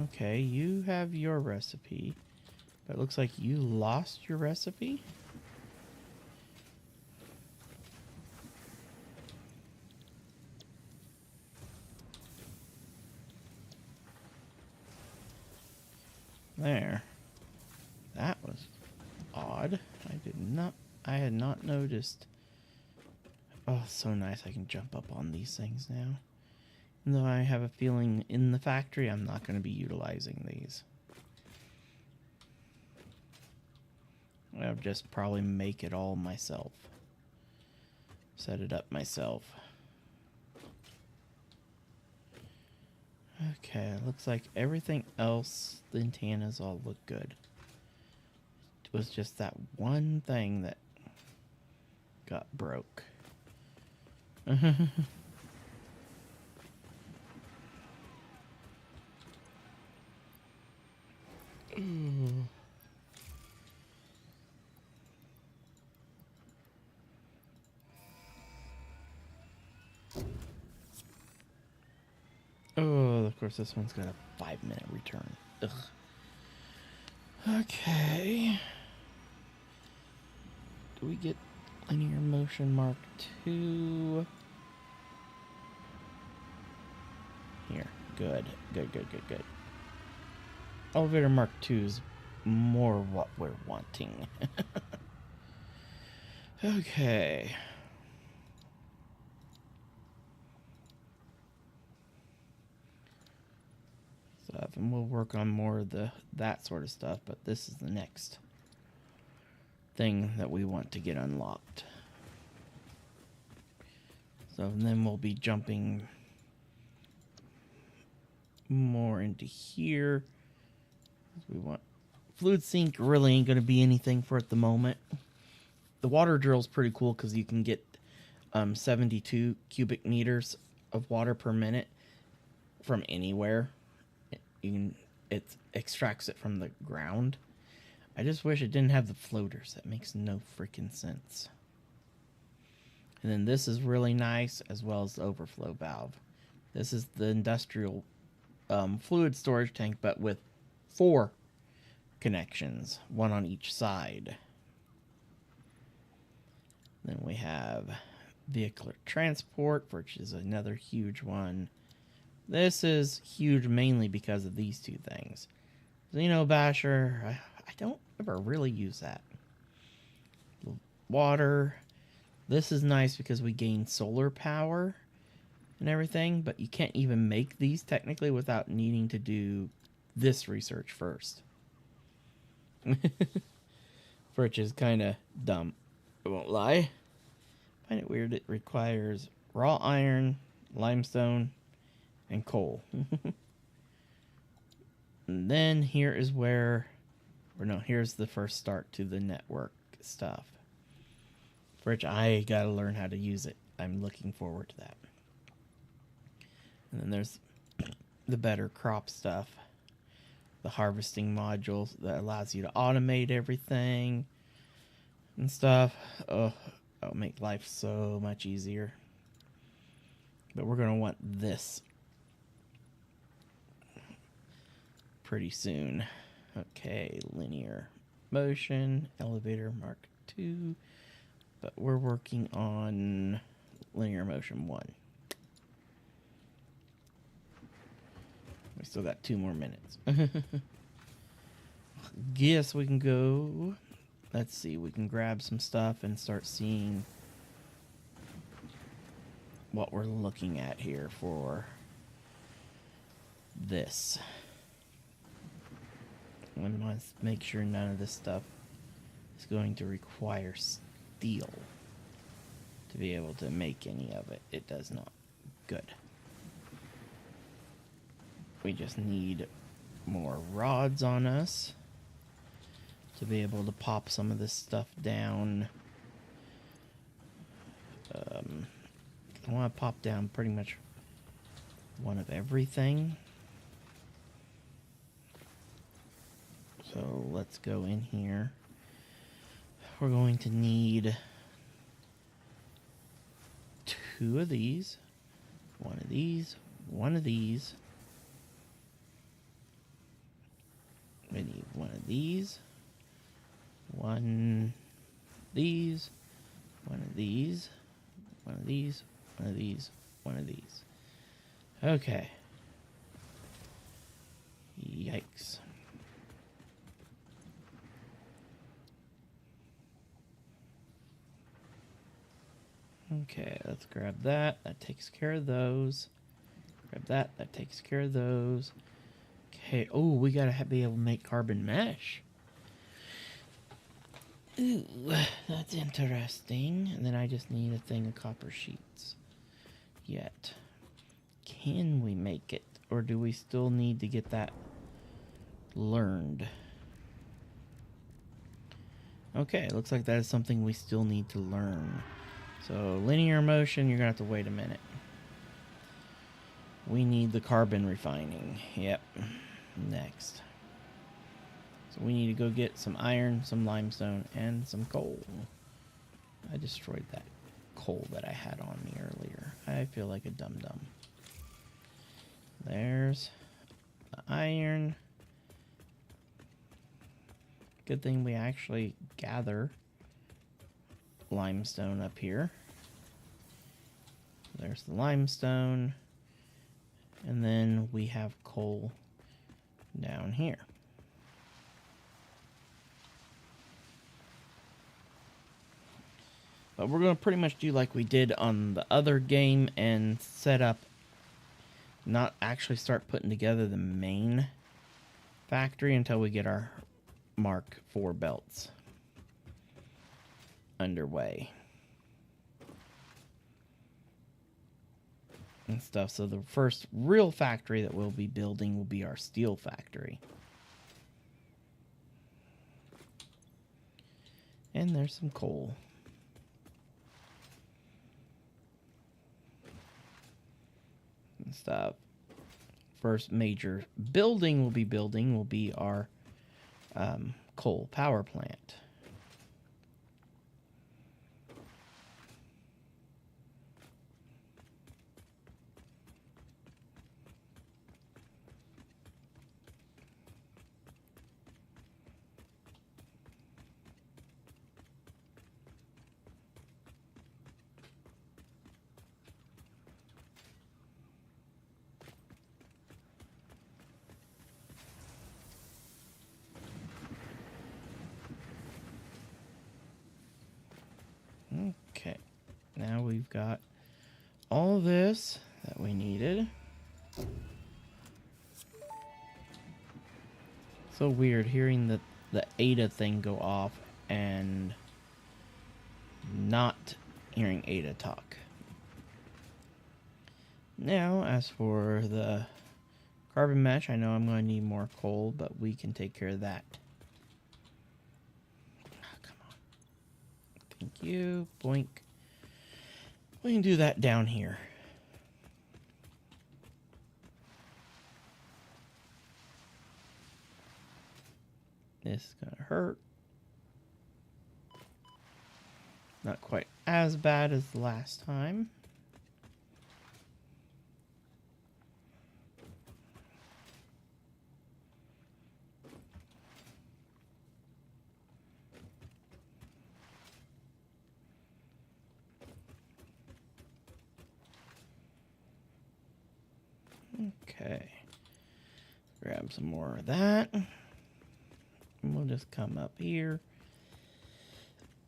Okay, you have your recipe, but it looks like you lost your recipe? There. That was odd. I had not noticed. Oh, so nice. I can jump up on these things now. Even though I have a feeling in the factory I'm not going to be utilizing these. I'll just probably make it all myself. Set it up myself. Okay, looks like everything else, the antennas all look good. It was just that one thing that got broke. Oh, of course this one's got a 5-minute return. Ugh. Okay. Do we get linear motion Mark 2? Here. Good. Good. Elevator Mark 2 is more what we're wanting. Okay. Stuff, and we'll work on more of that sort of stuff, but this is the next thing that we want to get unlocked. So then we'll be jumping more into here. We want fluid sink really ain't going to be anything for at the moment. The water drill's pretty cool because you can get 72 cubic meters of water per minute from anywhere. It extracts it from the ground. I just wish it didn't have the floaters. That makes no freaking sense. And then this is really nice, as well as the overflow valve. This is the industrial fluid storage tank, but with 4 connections, 1 on each side. Then we have vehicular transport, which is another huge one. This is huge mainly because of these 2 things. Xeno Basher, I don't ever really use that. Water. This is nice because we gain solar power and everything, but you can't even make these technically without needing to do this research first. Which is kind of dumb. I won't lie. I find it weird it requires raw iron, limestone, and coal. And then here is where, or no, here's the first start to the network stuff. For which I gotta learn how to use it. I'm looking forward to that. And then there's the better crop stuff. The harvesting modules that allows you to automate everything and stuff. Oh, that'll make life so much easier. But we're going to want this pretty soon. Okay, linear motion, elevator Mark 2. But we're working on linear motion 1. We still got 2 more minutes. Guess we can go. Let's see. We can grab some stuff and start seeing what we're looking at here for this. I want to make sure none of this stuff is going to require steel to be able to make any of it. It does not. Good. We just need more rods on us to be able to pop some of this stuff down. I want to pop down pretty much one of everything. So let's go in here. We're going to need 2 of these, 1 of these, 1 of these. We need 1 of these, 1 of these, 1 of these, 1 of these, 1 of these, 1 of these. Okay. Yikes. Okay, let's grab that. That takes care of those. Grab that. That takes care of those. Okay. Oh, we gotta be able to make carbon mesh. Ooh, that's interesting. And then I just need a thing of copper sheets. Yet. Can we make it? Or do we still need to get that learned? Okay, looks like that is something we still need to learn. So, linear motion, you're going to have to wait a minute. We need the carbon refining. Yep. Next. So we need to go get some iron, some limestone, and some coal. I destroyed that coal that I had on me earlier. I feel like a dum-dum. There's the iron. Good thing we actually gather limestone up here. There's the limestone. And then we have coal down here. But we're going to pretty much do like we did on the other game and set up, not actually start putting together the main factory until we get our Mark IV belts underway and stuff. So the first real factory that we'll be building will be our steel factory. And there's some coal. And stuff. First major building we'll be building will be our coal power plant. Okay, now we've got all this that we needed. So weird hearing the Ada thing go off and not hearing Ada talk. Now, as for the carbon mesh, I know I'm going to need more coal, but we can take care of that. Oh, come on. Thank you. Boink. We can do that down here. This is going to hurt. Not quite as bad as the last time. Okay. Grab some more of that. And we'll just come up here.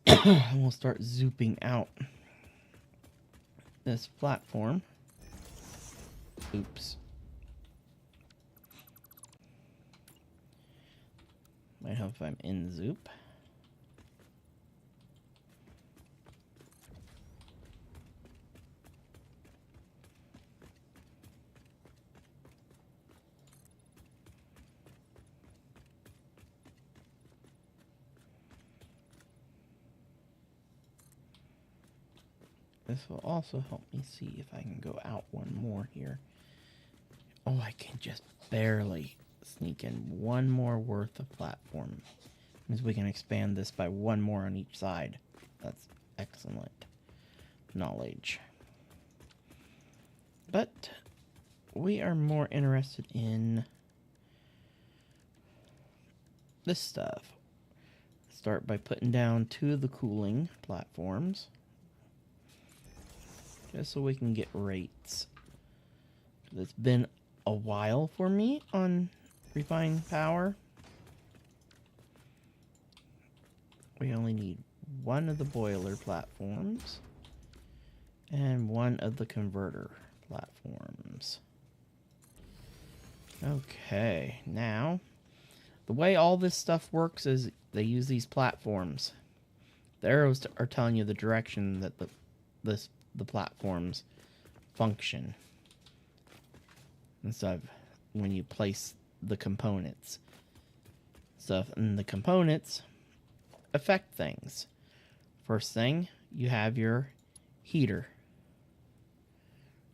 And we'll start zooping out this platform. Oops. Might help if I'm in zoop. This will also help me see if I can go out one more here. Oh, I can just barely sneak in one more worth of platform. Means we can expand this by one more on each side. That's excellent knowledge. But we are more interested in this stuff. Start by putting down 2 of the cooling platforms. Just so we can get rates. It's been a while for me on refined power. We only need 1 of the boiler platforms and 1 of the converter platforms. Okay, now the way all this stuff works is they use these platforms. The arrows are telling you the direction that the platforms function instead of when you place the components stuff, and the components affect things. First thing, you have your heater.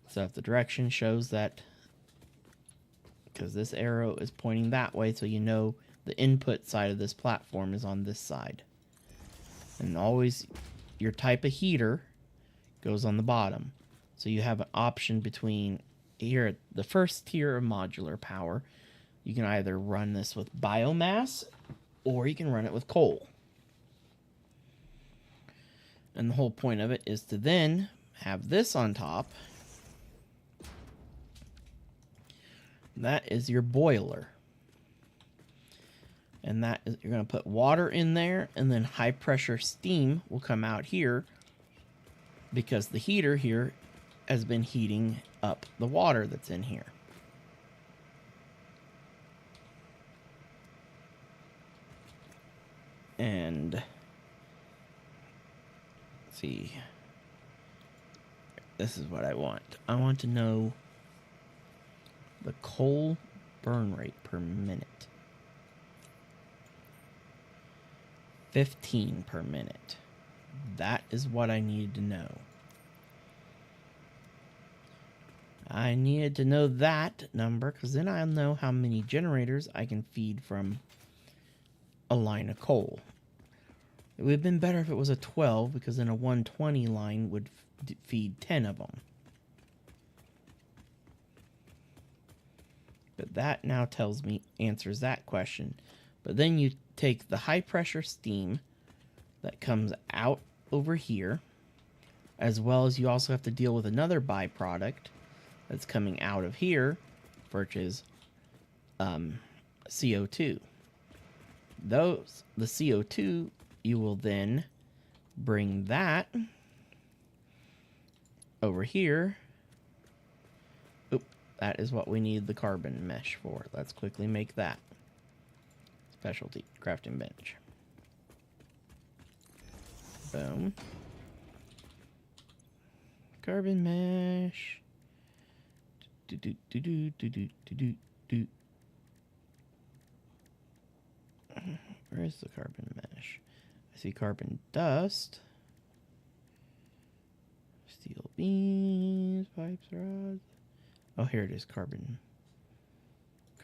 So if the direction shows that, because this arrow is pointing that way, so you know the input side of this platform is on this side. And always your type of heater goes on the bottom. So you have an option between here at the first tier of modular power. You can either run this with biomass or you can run it with coal. And the whole point of it is to then have this on top. That is your boiler. And that is, you're going to put water in there, and then high pressure steam will come out here because the heater here has been heating up the water that's in here. And let's see, this is what I want. I want to know the coal burn rate per minute. 15 per minute. That is what I needed to know. I needed to know that number because then I'll know how many generators I can feed from a line of coal. It would have been better if it was a 12 because then a 120 line would feed 10 of them. But that now answers that question. But then you take the high pressure steam that comes out over here, as well as you also have to deal with another byproduct that's coming out of here, which is CO2. The CO2, you will then bring that over here That is what we need the carbon mesh for. Let's quickly make that. Specialty crafting bench. Boom. Carbon mesh. Do do do do do do do do. Where is the carbon mesh? I see carbon dust. Steel beams, pipes, rods. Oh, here it is. Carbon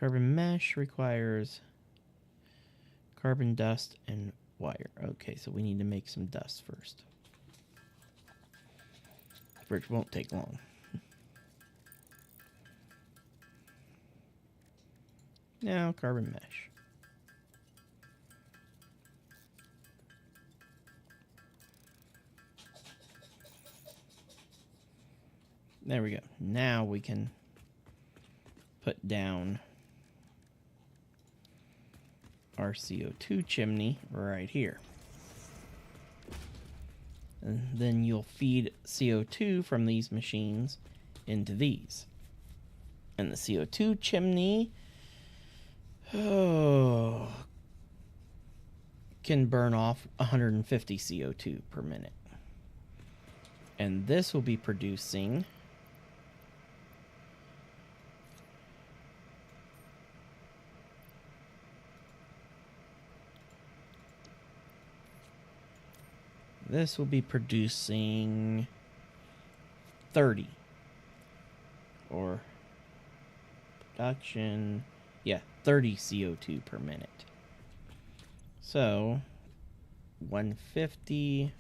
mesh requires carbon dust and wire. Okay, so we need to make some dust first, which won't take long. Now, carbon mesh. There we go. Now we can put down our CO2 chimney right here. And then you'll feed CO2 from these machines into these. And the CO2 chimney can burn off 150 CO2 per minute. And this will be producing This will be producing 30. Or production, yeah, 30 CO2 per minute. So 150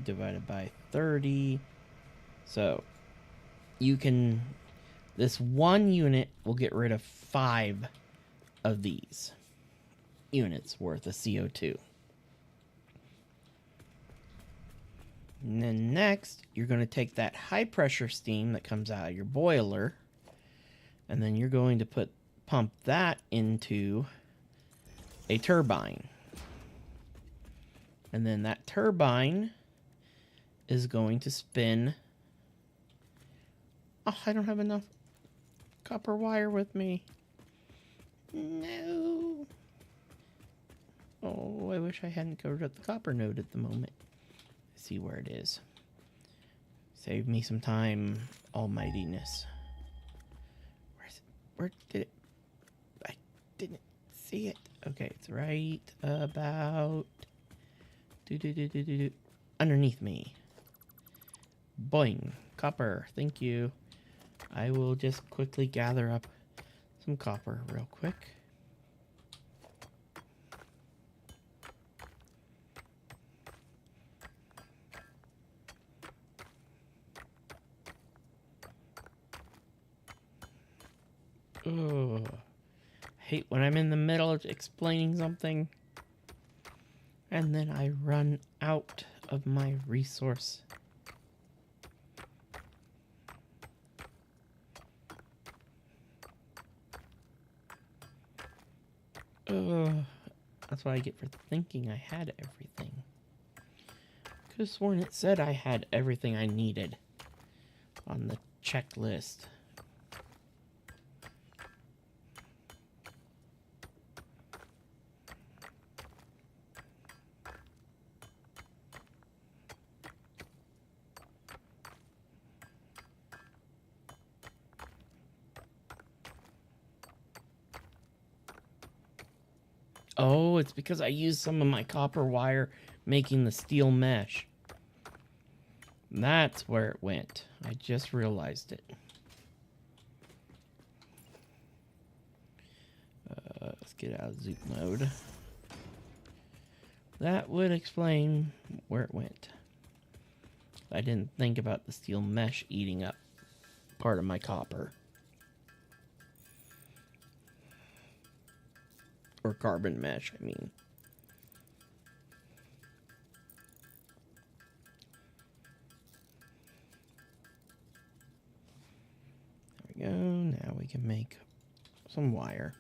divided by 30. So you can, this one unit will get rid of 5 of these units worth of CO2. And then next, you're going to take that high pressure steam that comes out of your boiler, and then you're going to pump that into a turbine. And then that turbine is going to spin. Oh, I don't have enough copper wire with me. No. Oh, I wish I hadn't covered up the copper node at the moment. Let's see where it is. Save me some time, almightiness. Where is it? Where did it? I didn't see it. Okay, it's right about underneath me. Boing. Copper. Thank you. I will just quickly gather up some copper real quick. Ugh. Hate when I'm in the middle of explaining something and then I run out of my resource. Ugh. That's what I get for thinking I had everything. Could have sworn it said I had everything I needed on the checklist. Oh, it's because I used some of my copper wire making the steel mesh. That's where it went. I just realized it. Let's get out of zoop mode. That would explain where it went. I didn't think about the steel mesh eating up part of my copper. Or carbon mesh, I mean. There we go. Now we can make some wire.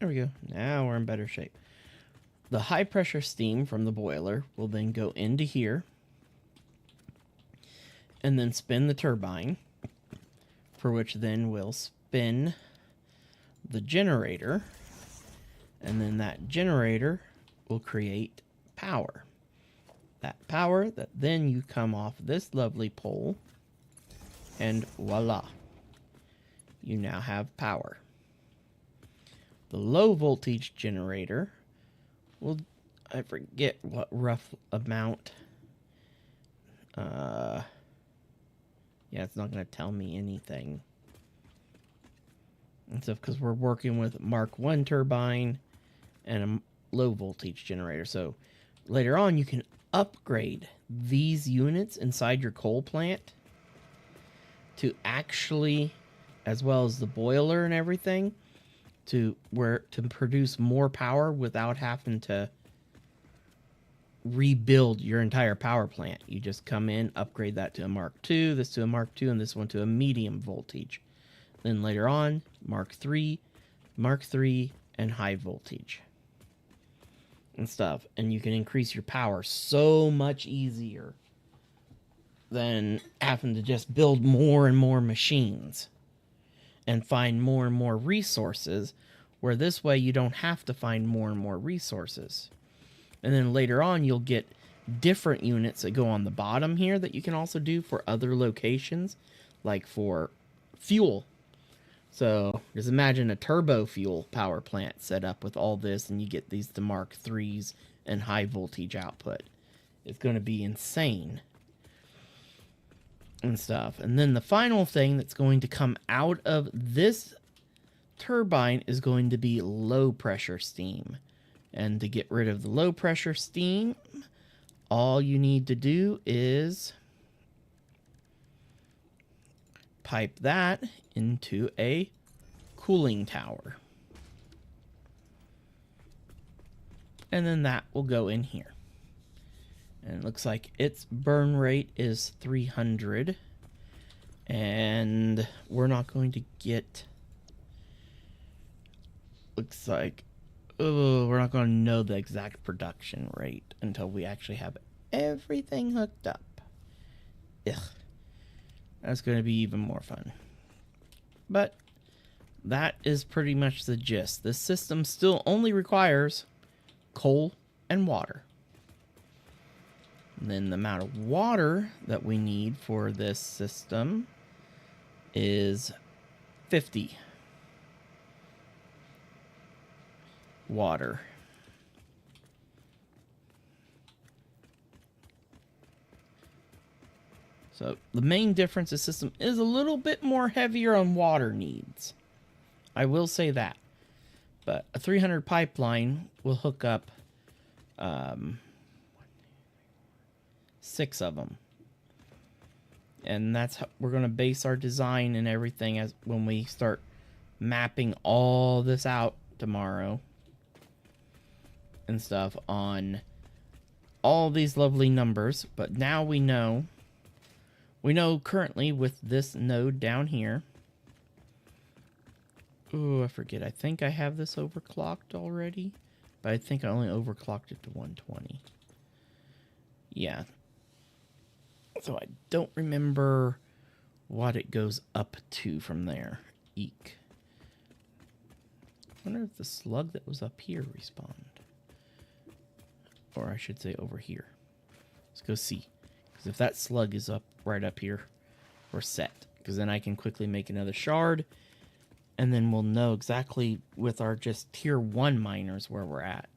There we go. Now we're in better shape. The high pressure steam from the boiler will then go into here and then spin the turbine, for which then will spin the generator, and then that generator will create power. That power that then you come off this lovely pole, and voila, you now have power. The low voltage generator will, I forget what rough amount. Yeah, it's not going to tell me anything. And so, because we're working with Mark 1 turbine and a low voltage generator. So later on, you can upgrade these units inside your coal plant to actually, as well as the boiler and everything, to produce more power without having to rebuild your entire power plant. You just come in, upgrade that to a Mark II, this to a Mark II, and this one to a medium voltage. Then later on, Mark III, and high voltage and stuff. And you can increase your power so much easier than having to just build more and more machines and find more and more resources, where this way you don't have to find more and more resources. And then later on, you'll get different units that go on the bottom here that you can also do for other locations, like for fuel. So just imagine a turbo fuel power plant set up with all this, and you get these to Mark IIIs and high voltage output. It's going to be insane and stuff. And then the final thing that's going to come out of this turbine is going to be low pressure steam. And to get rid of the low pressure steam, all you need to do is pipe that into a cooling tower. And then that will go in here. And it looks like its burn rate is 300. And we're not going to get... Looks like... Oh, we're not going to know the exact production rate until we actually have everything hooked up. Ugh. That's going to be even more fun. But that is pretty much the gist. This system still only requires coal and water. And then the amount of water that we need for this system is 50 water. So the main difference, the system is a little bit more heavier on water needs. I will say that. But a 300 pipeline will hook up 6 of them. And that's how we're going to base our design and everything as when we start mapping all this out tomorrow and stuff on all these lovely numbers. But now we know currently with this node down here. Oh, I forget. I think I have this overclocked already, but I think I only overclocked it to 120. Yeah. So I don't remember what it goes up to from there. Eek. I wonder if the slug that was up here respawned. Or I should say over here. Let's go see. Because if that slug is up right up here, we're set. Because then I can quickly make another shard. And then we'll know exactly with our just tier 1 miners where we're at.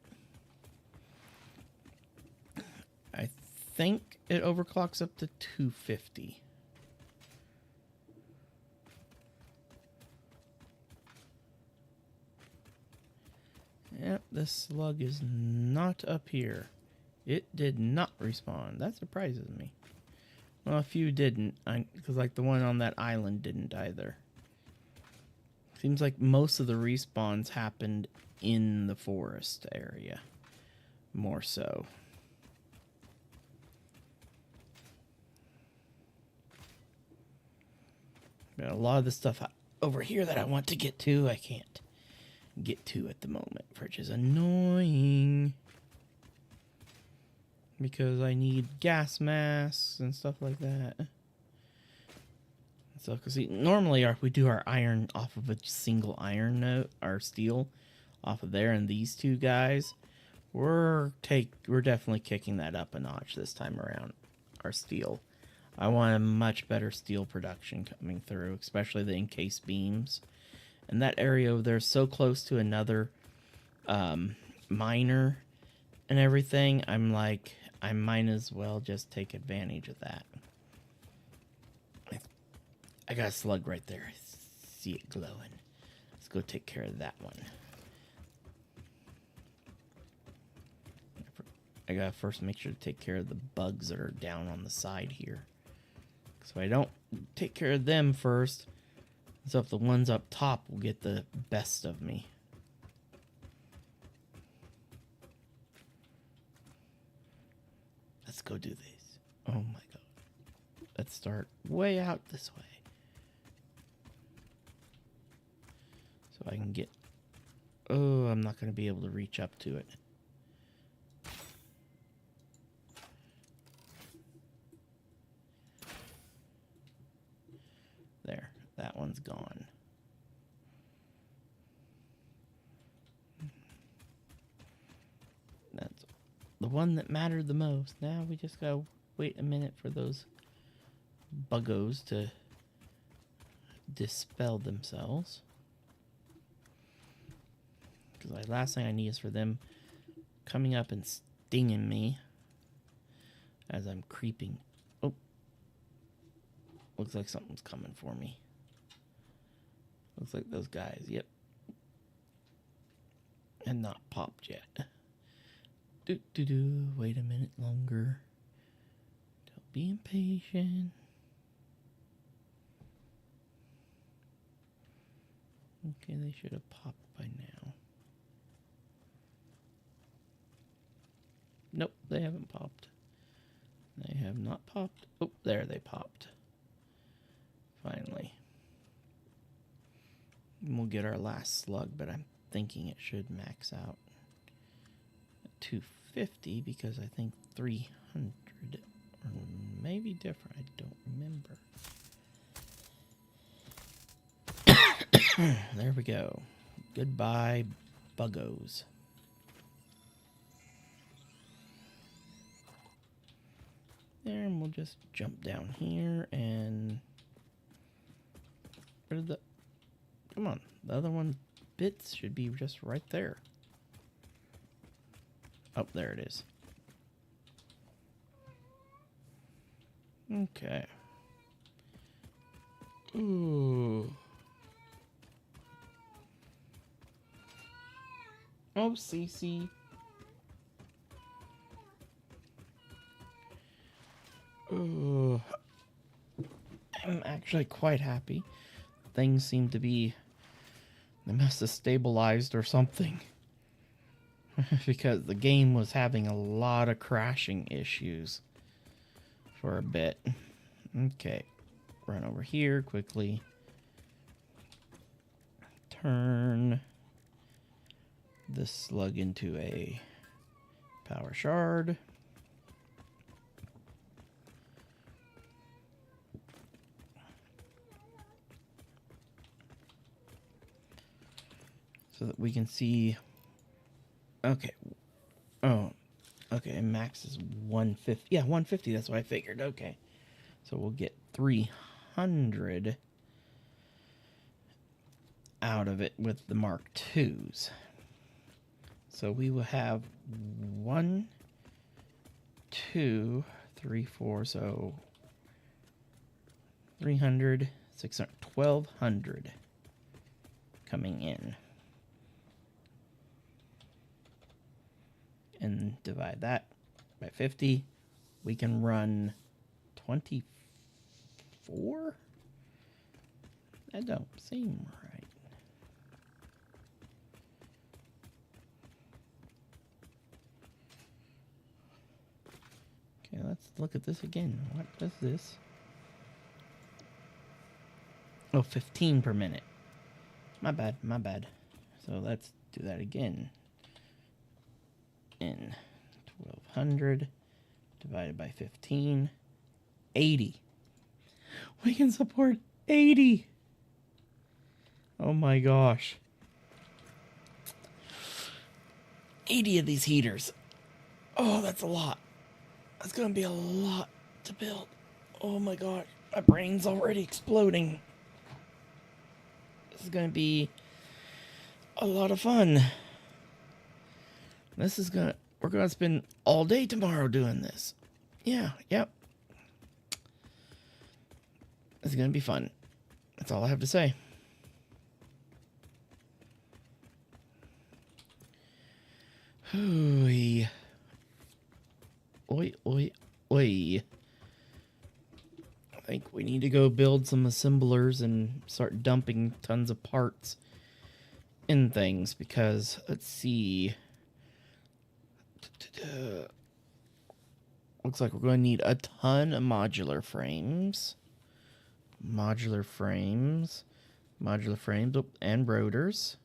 I think it overclocks up to 250. Yep, this slug is not up here. It did not respawn. That surprises me. Well, a few didn't, because like the one on that island didn't either. Seems like most of the respawns happened in the forest area. More so. Got a lot of the stuff over here that I want to get to, I can't get to at the moment, which is annoying. Because I need gas masks and stuff like that. So, because normally we do our iron off of a single iron node, our steel off of there, and these two guys, we're definitely kicking that up a notch this time around. Our steel, I want a much better steel production coming through, especially the encased beams. And that area over there is so close to another miner and everything. I'm like, I might as well just take advantage of that. I got a slug right there. I see it glowing. Let's go take care of that one. I gotta first make sure to take care of the bugs that are down on the side here. So if I don't take care of them first, so if the ones up top will get the best of me. Let's go do this. Oh my god. Let's start way out this way. So I can get... Oh, I'm not going to be able to reach up to it. There. That one's gone. That's the one that mattered the most. Now we just gotta wait a minute for those buggos to dispel themselves. Because the last thing I need is for them coming up and stinging me as I'm creeping. Oh. Looks like something's coming for me. Looks like those guys. Yep. And not popped yet. Wait a minute longer. Don't be impatient. Okay, they should have popped by now. Nope, they haven't popped. They have not popped. Oh, there they popped. Finally. And we'll get our last slug, but I'm thinking it should max out at 250 because I think 300 or maybe different. I don't remember. There we go. Goodbye, buggos. There, and we'll just jump down here and... Where did the... Come on, the other one bits should be just right there. Oh, there it is. Okay. Ooh. Oh, Cece. Ooh. I'm actually quite happy. Things seem to be... They must have stabilized or something. Because the game was having a lot of crashing issues for a bit. Okay. Run over here quickly. Turn this slug into a power shard. So that we can see... Okay. Oh. Okay, max is 150. Yeah, 150, that's what I figured. Okay. So we'll get 300 out of it with the Mark IIs. So we will have 1, 2, 3, 4, so 300, 600, 1,200 coming in. And divide that by 50. We can run 24? That don't seem right. Okay, let's look at this again. What does this? Oh, 15 per minute. My bad, my bad. So let's do that again. In 1200 divided by 15, 80. We can support 80. Oh my gosh. 80 of these heaters. Oh, that's a lot. That's going to be a lot to build. Oh my god. My brain's already exploding. This is going to be a lot of fun. We're going to spend all day tomorrow doing this. Yeah, yep. It's going to be fun. That's all I have to say. Oi. Oi, oi, oi. I think we need to go build some assemblers and start dumping tons of parts in things because, let's see. Looks like we're going to need a ton of modular frames. Modular frames, and rotors,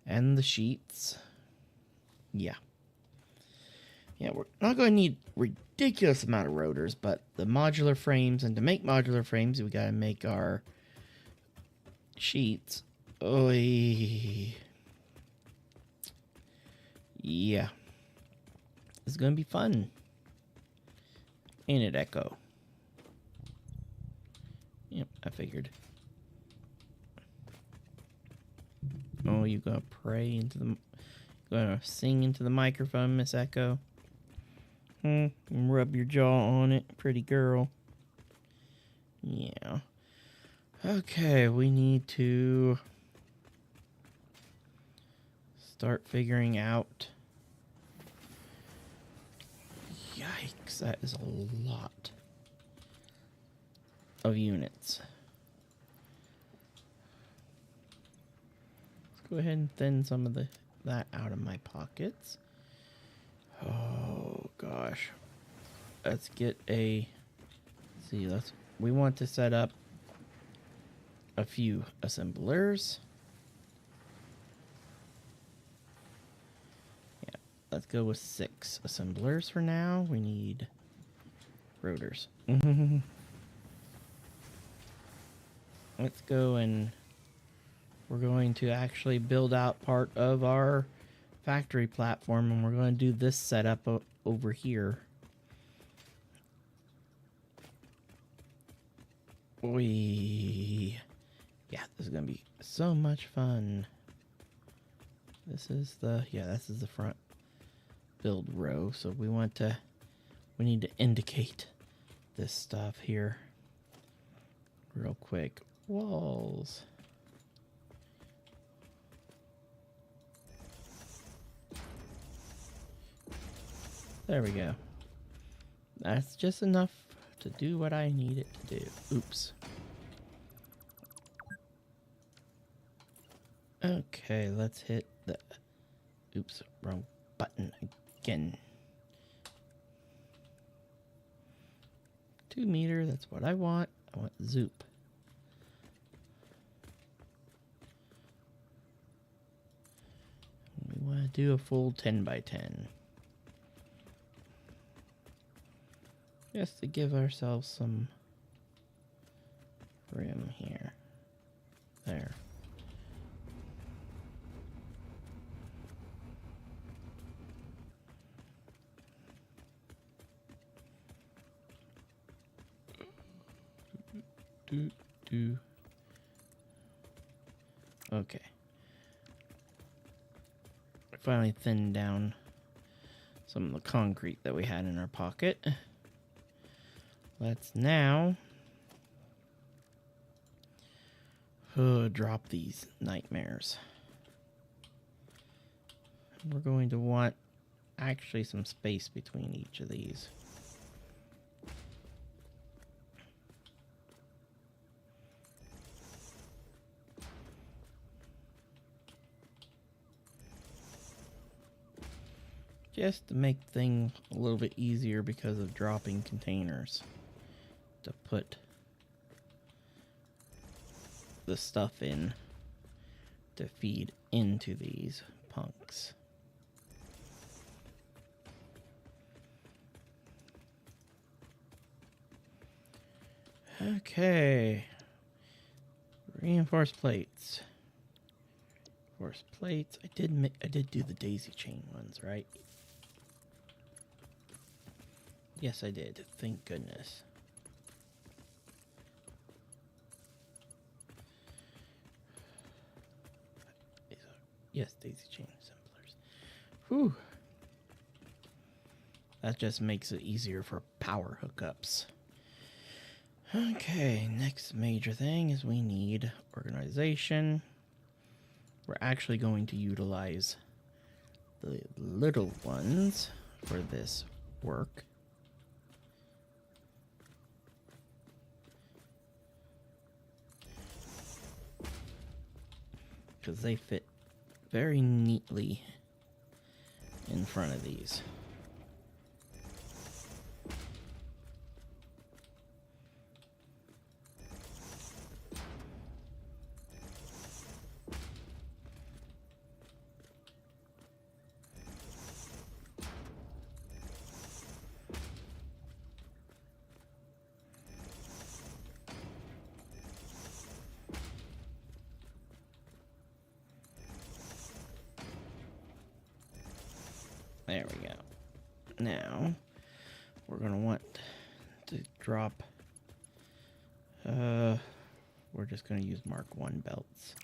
and the sheets. Yeah, we're not going to need ridiculous amount of rotors, but the modular frames, and to make modular frames, we got to make our sheets. Oy. Yeah, it's going to be fun. Ain't it, Echo? Yep, I figured. Oh, you gonna pray into the... Gonna sing into the microphone, Miss Echo? Rub your jaw on it, pretty girl. Yeah. Okay, we need to... start figuring out... Yikes, that is a lot of units. Let's go ahead and thin some of that out of my pockets. Oh gosh. Let's get a... see, we want to set up a few assemblers. Yeah, let's go with 6 assemblers for now. We need rotors. Let's go, and we're going to actually build out part of our factory platform, and we're going to do this setup over here. Yeah, this is going to be so much fun. This is the front build row, so we need to indicate this stuff here real quick. Walls. There we go. That's just enough to do what I need it to do. Oops. Okay, let's hit the... oops, wrong button again. 2 meter, that's what I want. I want zoop. We want to do a full 10 by 10. Just to give ourselves some room here. There. Okay. I finally thinned down some of the concrete that we had in our pocket. Let's now drop these nightmares. We're going to want actually some space between each of these. Just to make things a little bit easier because of dropping containers to put the stuff in to feed into these punks. Okay. Reinforced plates. Reinforced plates. I did do the daisy chain ones, right? Yes, I did. Thank goodness. Yes, daisy chain assemblers. Whew. That just makes it easier for power hookups. Okay, next major thing is we need organization. We're actually going to utilize the little ones for this work. Because they fit very neatly in front of these. There we go. Now, we're going to want to drop... we're just going to use Mark 1 belts.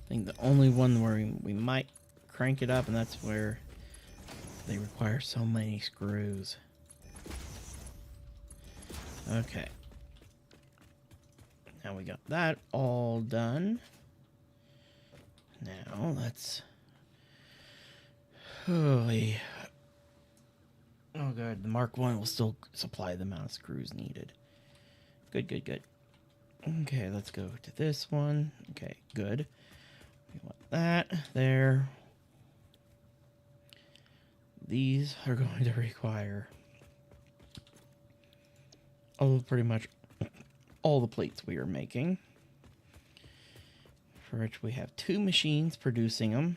I think the only one where we might crank it up, and that's where they require so many screws. Okay. Now we got that all done. Now let's... Oh god, the Mark 1 will still supply the amount of screws needed. Good, good, good. Okay, let's go to this one. Okay, good. We want that there. These are going to require pretty much all the plates we are making, for which we have 2 machines producing them.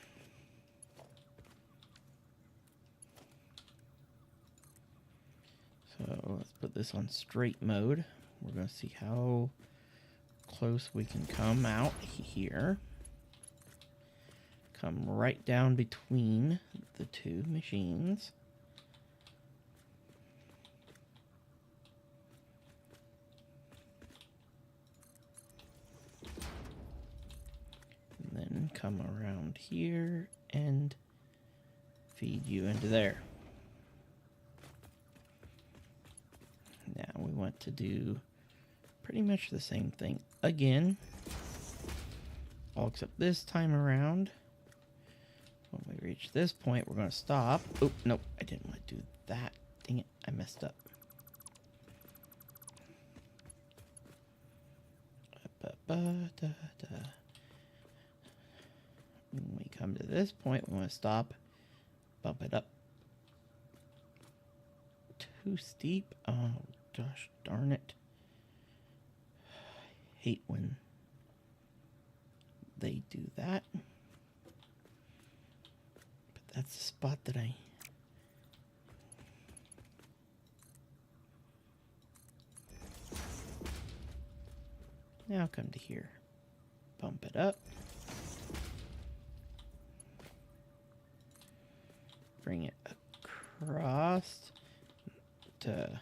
So let's put this on straight mode. We're going to see how close we can come out here. Come right down between the 2 machines. And then come around here and feed you into there. Now we want to do pretty much the same thing again. All except this time around, when we reach this point, we're going to stop. Oh, nope, I didn't want to do that. Dang it, I messed up. When we come to this point, we want to stop, bump it up. Too steep. Oh, gosh darn it. I hate when they do that. But that's the spot that I... Now come to here. Bump it up. Bring it across to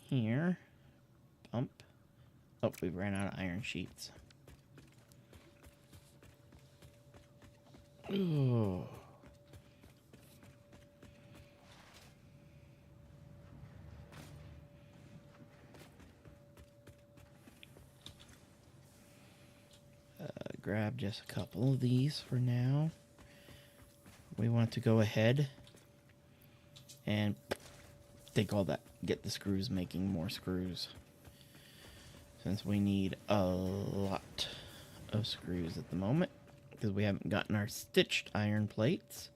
here. Bump. Oh, we ran out of iron sheets. Ooh. Grab just a couple of these for now. We want to go ahead and take all that, get the screws making more screws, since we need a lot of screws at the moment. because we haven't gotten our stitched iron plates.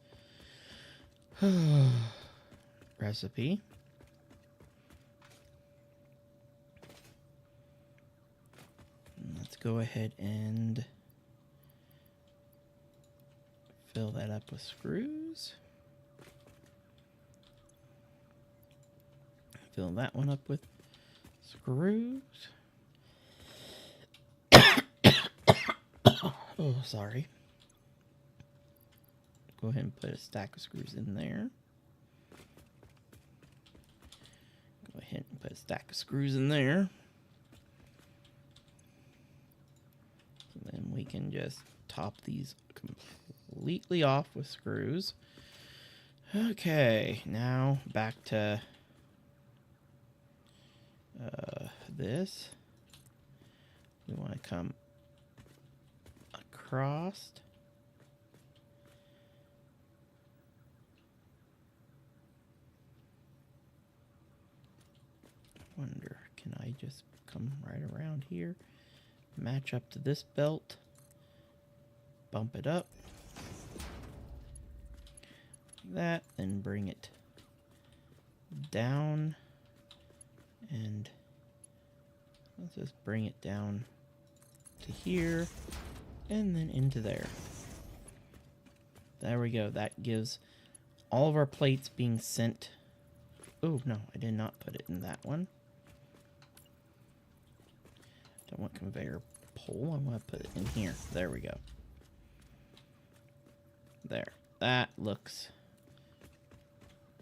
Recipe. Let's go ahead and fill that up with screws. Fill that one up with screws. Oh, sorry. Go ahead and put a stack of screws in there. Go ahead and put a stack of screws in there. And then we can just top these completely off with screws. Okay, now back to this. We want to come across. I wonder, can I just come right around here, match up to this belt, bump it up, like that, then bring it down, and let's just bring it down to here, and then into there. There we go. That gives all of our plates being sent. Oh, no, I did not put it in that one. Don't want conveyor pole. I want to put it in here. There we go. There. That looks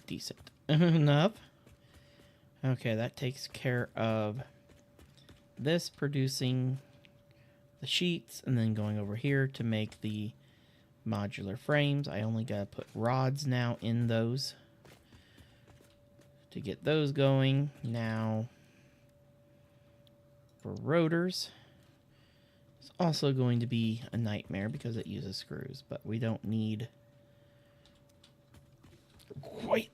decent enough. Okay, that takes care of this producing the sheets and then going over here to make the modular frames. I only got to put rods now in those to get those going. Now for rotors, it's also going to be a nightmare because it uses screws, but we don't need quite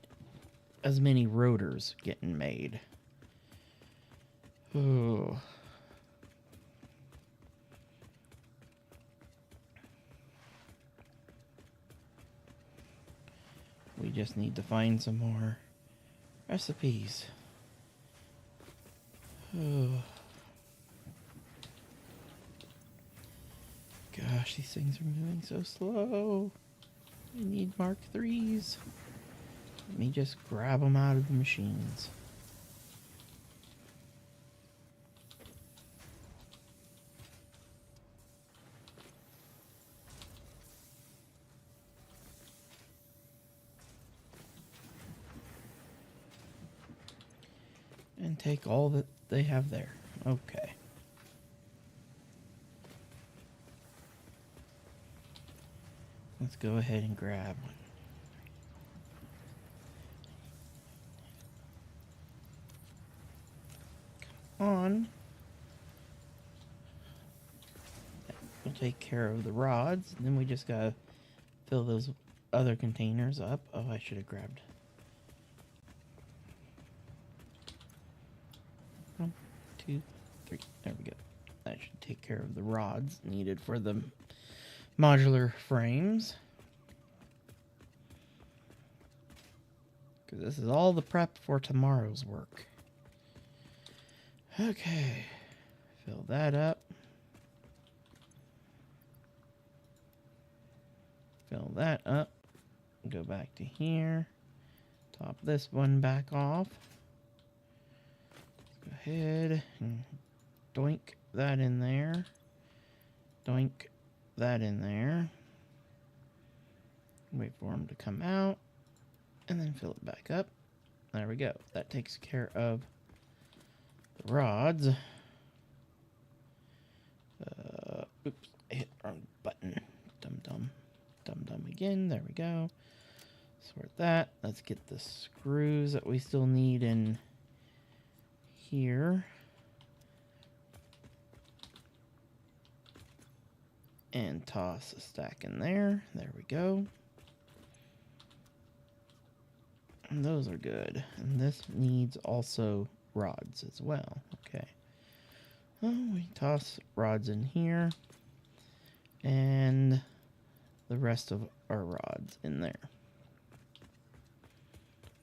as many rotors getting made. Oh. We just need to find some more recipes. Oh. Gosh, these things are moving so slow. We need Mark IIIs. Let me just grab them out of the machines. And take all that they have there. Okay. Let's go ahead and grab one. Come on. We'll take care of the rods. And then we just gotta fill those other containers up. Oh, I should have grabbed. 1, 2, 3. There we go. That should take care of the rods needed for the modular frames. Because this is all the prep for tomorrow's work. Okay. Fill that up. Fill that up. Go back to here. Top this one back off. Go ahead and doink that in there. Doink that in there. Wait for them to come out. And then fill it back up. There we go. That takes care of the rods. Oops, I hit the wrong button. Dum-dum. Dum-dum again. There we go. Sort that. Let's get the screws that we still need in here. And toss a stack in there. There we go. And those are good. And this needs also rods as well. Okay. Oh, we toss rods in here. And the rest of our rods in there.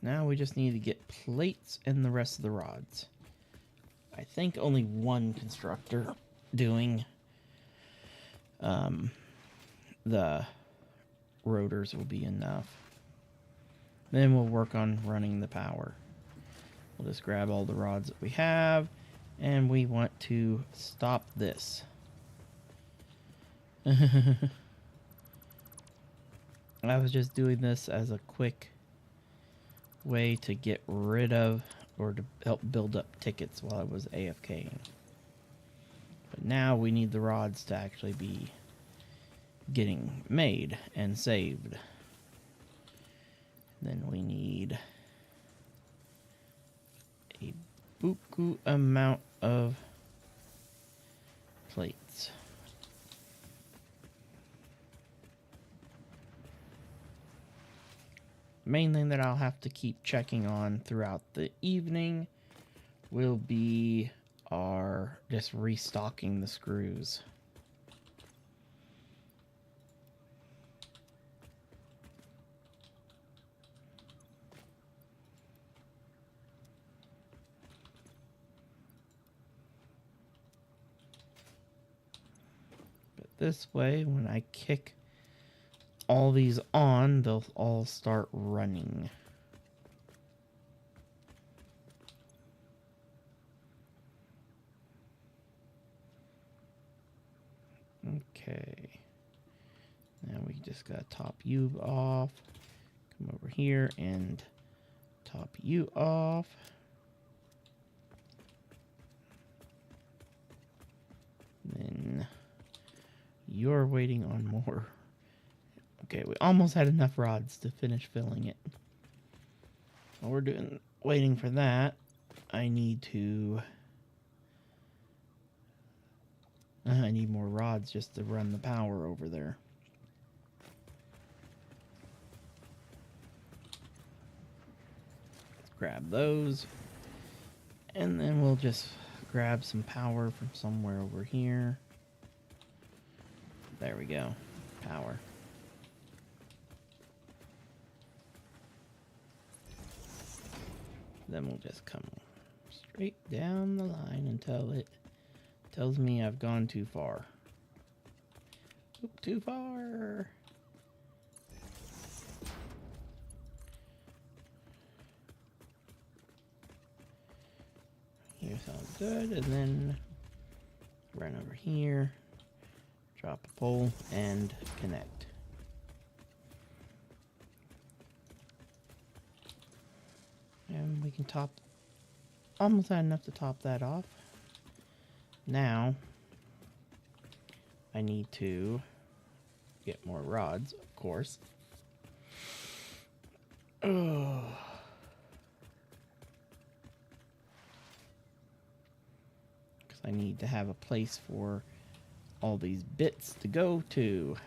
Now we just need to get plates and the rest of the rods. I think only one constructor doing the rotors will be enough. Then we'll work on running the power. We'll just grab all the rods that we have, and we want to stop this. I was just doing this as a quick way to get rid of or to help build up tickets while I was AFKing. But now we need the rods to actually be getting made and saved. Then we need a buku amount of plates. Main thing that I'll have to keep checking on throughout the evening will be our just restocking the screws. But this way, when I kick all these on, they'll all start running. Okay. Now we just gotta top you off. Come over here and top you off. Then you're waiting on more. Okay, we almost had enough rods to finish filling it. While we're waiting for that, I need more rods just to run the power over there. Let's grab those. And then we'll just grab some power from somewhere over here. There we go. Power. Then we'll just come straight down the line until it tells me I've gone too far. Oop, too far. Here sounds good, and then run over here, drop a pole, and connect. And we can almost had enough to top that off. Now, I need to get more rods, of course. Oh. Because I need to have a place for all these bits to go to.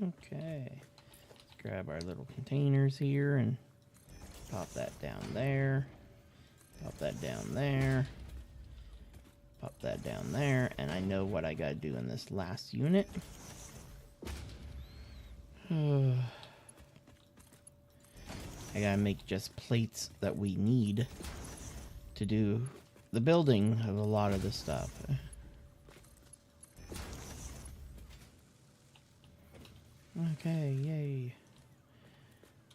Okay, let's grab our little containers here and pop that down there, pop that down there, pop that down there, and I know what I gotta do in this last unit. I gotta make just plates that we need to do the building of a lot of this stuff. Okay, yay.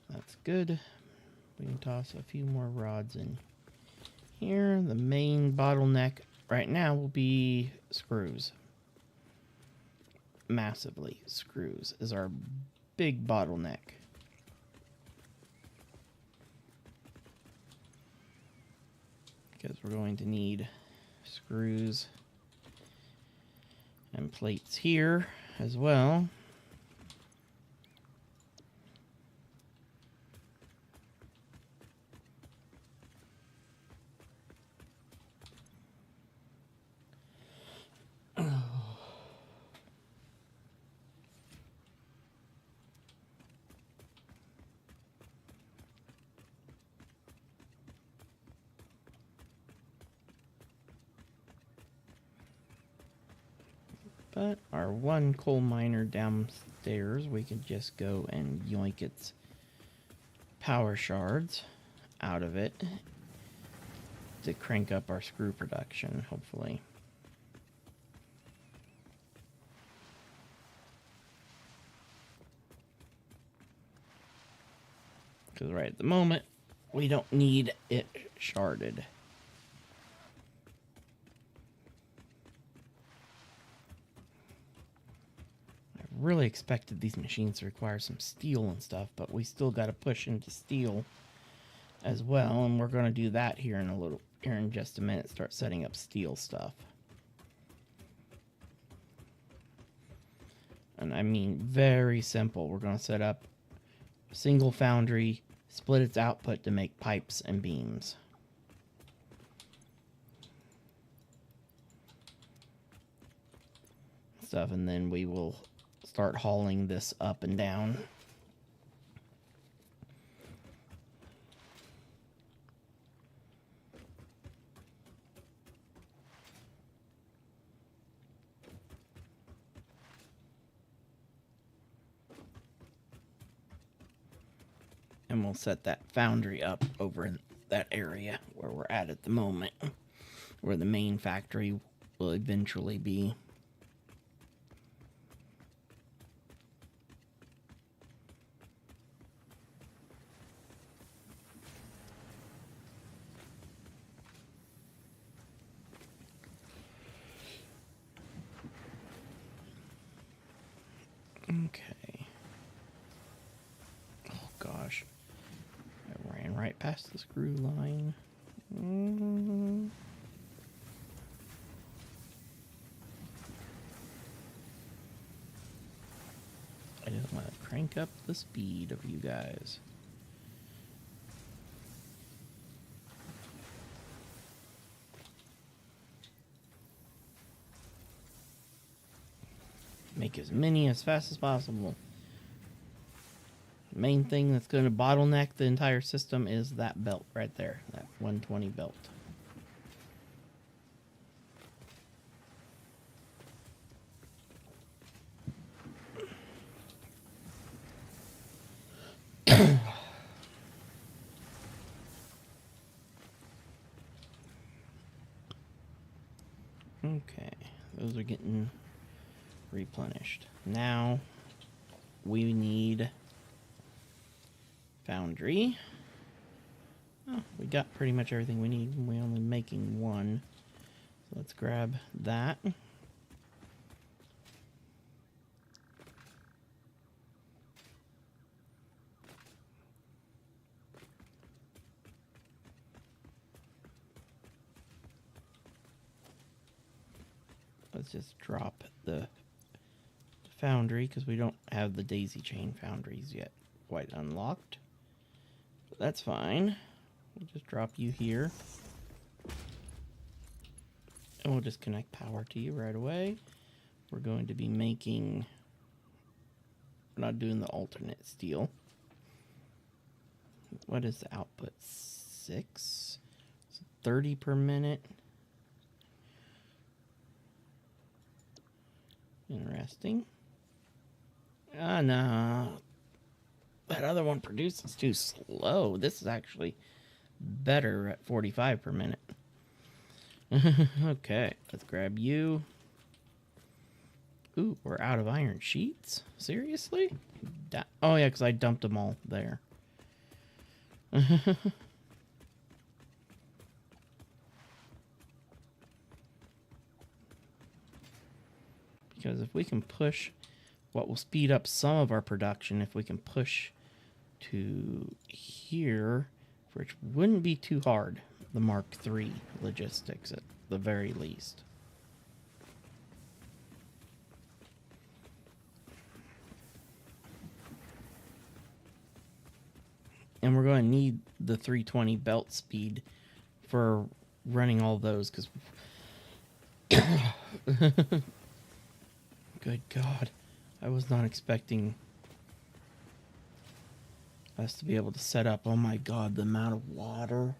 That's good. We can toss a few more rods in here. The main bottleneck right now will be screws. Massively, screws is our big bottleneck. Because we're going to need screws and plates here as well. But our one coal miner downstairs, we can just go and yoink its power shards out of it to crank up our screw production, hopefully. Because right at the moment, we don't need it sharded. I really expected these machines to require some steel and stuff, but we still got to push into steel as well, and we're going to do that here in just a minute. Start setting up steel stuff. And I mean very simple. We're going to set up a single foundry, split its output to make pipes and beams. Stuff, and then we will start hauling this up and down. And we'll set that foundry up over in that area where we're at the moment, where the main factory will eventually be. Okay. Oh gosh. I ran right past the screw line. I just want to crank up the speed of you guys. Make as many as fast as possible. The main thing that's going to bottleneck the entire system is that belt right there, that 120 belt. Okay, those are getting replenished. Now we need foundry. Oh, we got pretty much everything we need. We're only making one. So let's grab that. Let's just drop the foundry because we don't have the daisy chain foundries yet quite unlocked. But that's fine. We'll just drop you here. And we'll just connect power to you right away. We're going to be making... We're not doing the alternate steel. What is the output? 6? So 30 per minute. Interesting. Ah, no. That other one produces too slow. This is actually better at 45 per minute. Okay, let's grab you. Ooh, we're out of iron sheets? Seriously? Oh, yeah, because I dumped them all there. Because if we can push, what will speed up some of our production, if we can push to here, which wouldn't be too hard, the Mark III logistics at the very least. And we're going to need the 320 belt speed for running all those, because... Good God. I was not expecting us to be able to set up. Oh my God, the amount of water.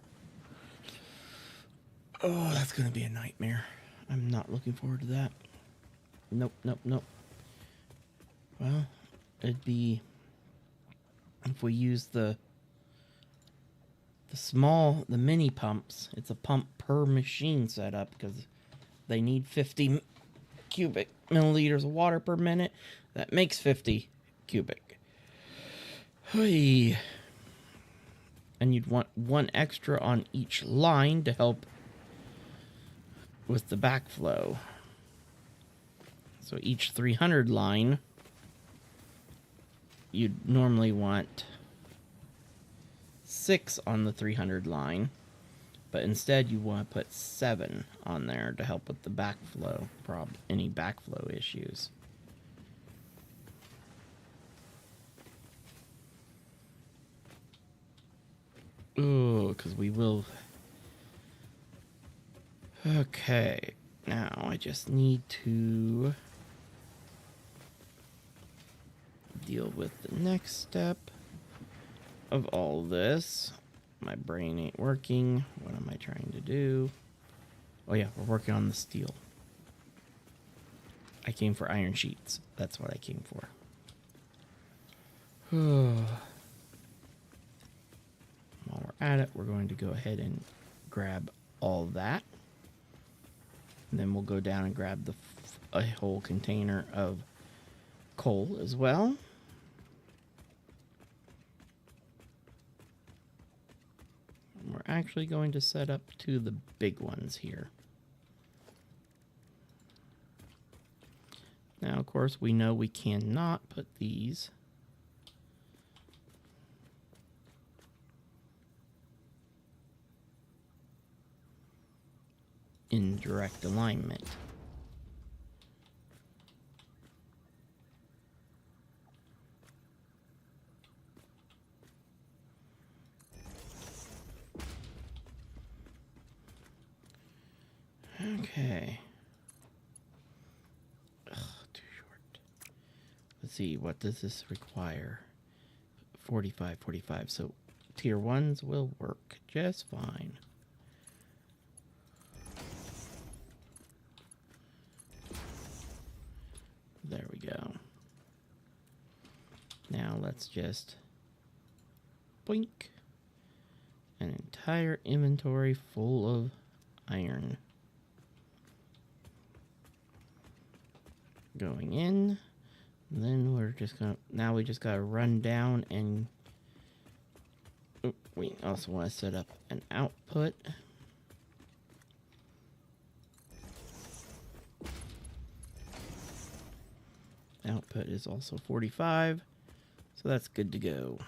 Oh, that's going to be a nightmare. I'm not looking forward to that. Nope, nope, nope. Well, it'd be if we use the mini pumps. It's a pump per machine setup because they need 50 cubic milliliters of water per minute. That makes 50 cubic. Hey. And you'd want one extra on each line to help with the backflow. So each 300 line, you'd normally want 6 on the 300 line, but instead you want to put 7 on there to help with the backflow any backflow issues. Oh, because we will. Okay, now I just need to deal with the next step of all this. My brain ain't working. What am I trying to do? Oh yeah, we're working on the steel. I came for iron sheets. That's what I came for. While we're at it, we're going to go ahead and grab all that. And then we'll go down and grab a whole container of coal as well. We're actually going to set up 2 of the big ones here. Now, of course, we know we cannot put these in direct alignment. Okay. Ugh, too short. Let's see, what does this require? 45, 45. So tier 1s will work just fine. There we go. Now let's just boink. An entire inventory full of iron. Going in. And then we're just gonna, now we just gotta run down and we also want to set up an output. Output is also 45, so that's good to go.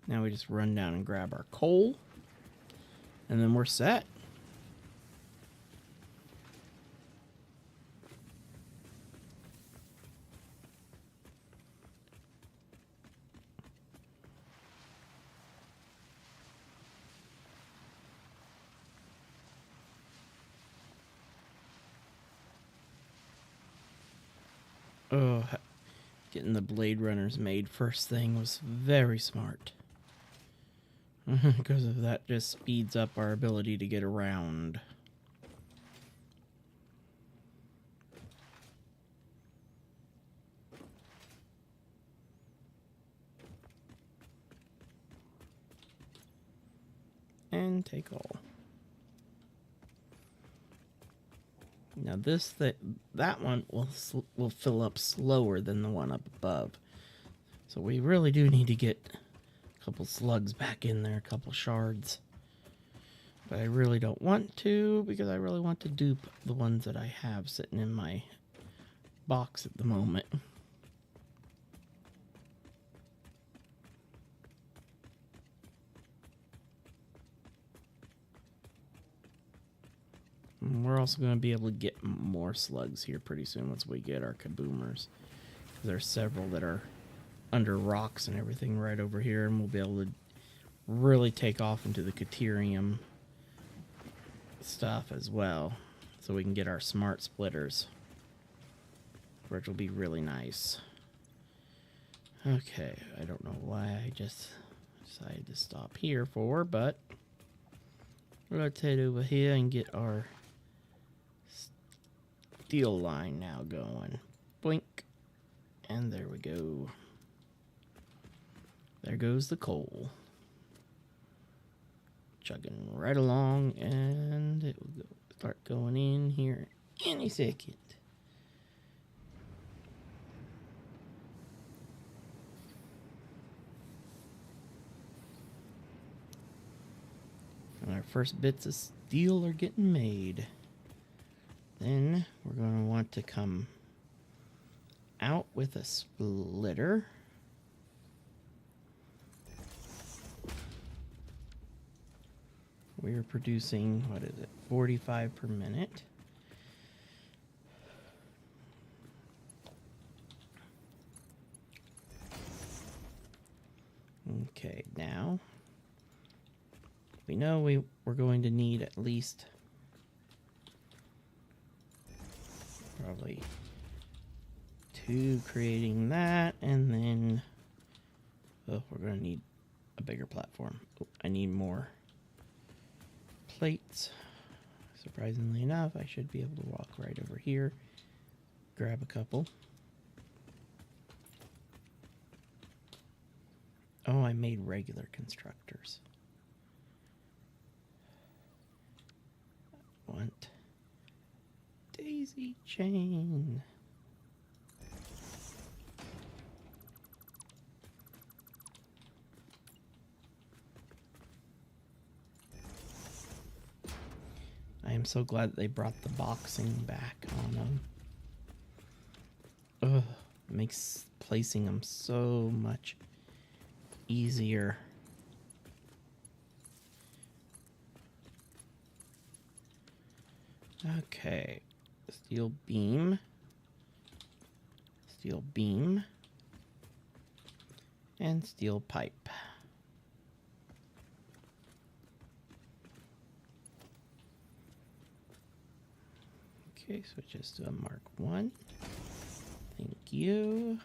Now we just run down and grab our coal, and then we're set. Oh, getting the Blade Runners made first thing was very smart. Because of that just speeds up our ability to get around. And take all. Now that one will fill up slower than the one up above. So we really do need to get a couple slugs back in there, a couple shards. But I really don't want to, because I really want to dupe the ones that I have sitting in my box at the moment. We're also going to be able to get more slugs here pretty soon once we get our kaboomers. There's several that are under rocks and everything right over here, and we'll be able to really take off into the Caterium stuff as well. So we can get our smart splitters, which will be really nice. Okay, I don't know why I just decided to stop here for, but Let's head over here and get our steel line now going. Boink. And there we go. There goes the coal. Chugging right along, and it will start going in here any second. And our first bits of steel are getting made. Then we're going to want to come out with a splitter. We're producing, 45 per minute. Okay, now we know we're going to need at least probably 2 creating that, and then we're going to need a bigger platform. I need more plates. Surprisingly enough, I should be able to walk right over here, grab a couple. Oh, I made regular constructors. I want daisy chain. I am so glad that they brought the boxing back on them. Ugh, makes placing them so much easier. Okay, steel beam, and steel pipe. Okay, switches to a Mark 1. Thank you.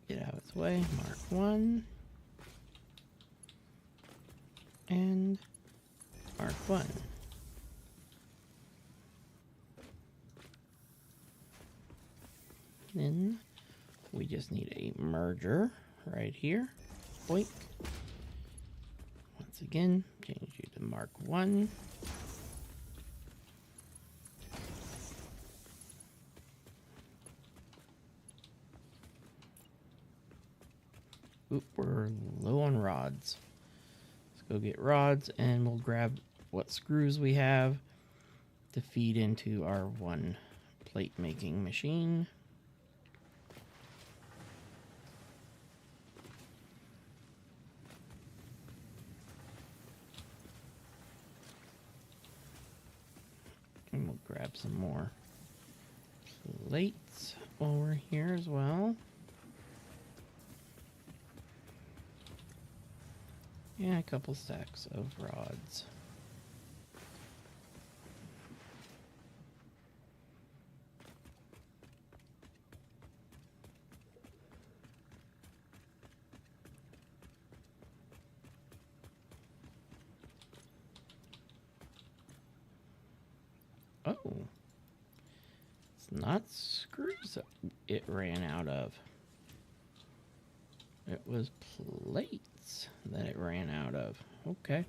Get out of its way. Mark 1. And Mark 1. Then we just need a merger right here. Boink. Once again, change you to Mark 1. Oop, we're low on rods. Let's go get rods, and we'll grab what screws we have to feed into our 1 plate making machine. And we'll grab some more plates while we're here as well. And a couple stacks of rods. Oh. It's not screws that it ran out of. It was plates that it ran out of. Okay.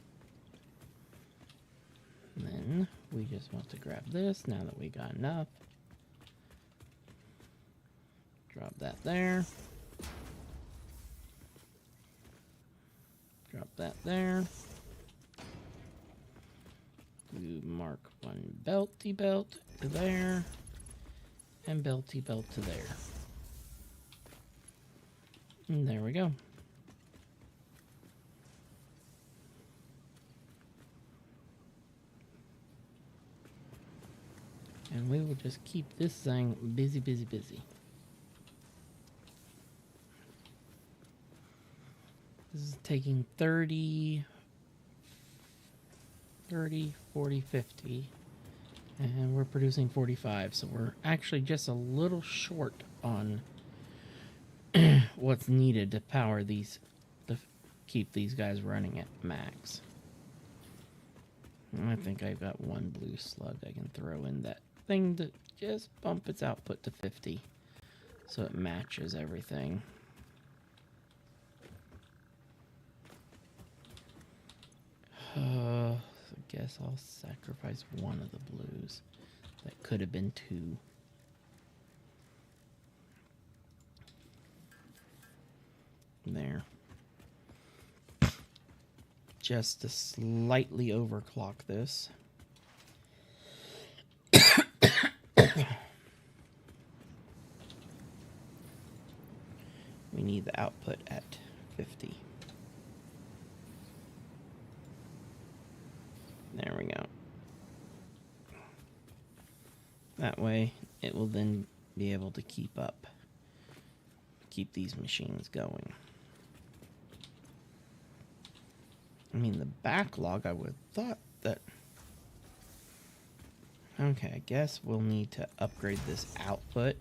And then we just want to grab this now that we got enough. Drop that there. Drop that there. Do Mark 1 belty belt to there. And belty belt to there. And there we go. And we will just keep this thing busy, busy, busy. This is taking 30, 40, 50. And we're producing 45. So we're actually just a little short on what's needed to power these, to keep these guys running at max. I think I've got one blue slug I can throw in that thing to just bump its output to 50 so it matches everything. I guess I'll sacrifice one of the blues. That could have been two. There. Just to slightly overclock this. We need the output at 50. There we go. That way, it will then be able to keep these machines going. I mean, the backlog, I would have thought that... Okay, I guess we'll need to upgrade this output.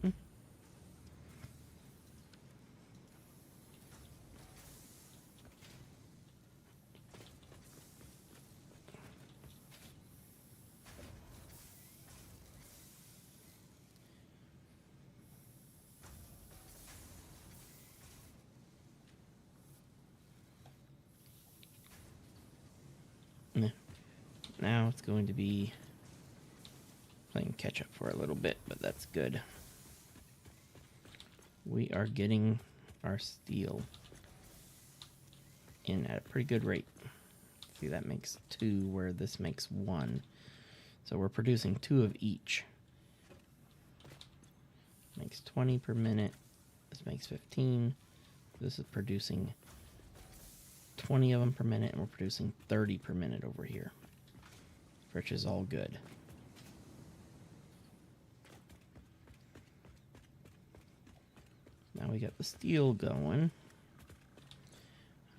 Now it's going to be playing catch up for a little bit, but that's good. We are getting our steel in at a pretty good rate. See, that makes 2 where this makes 1. So we're producing 2 of each. Makes 20 per minute. This makes 15. This is producing 20 of them per minute, and we're producing 30 per minute over here, which is all good. Now we got the steel going.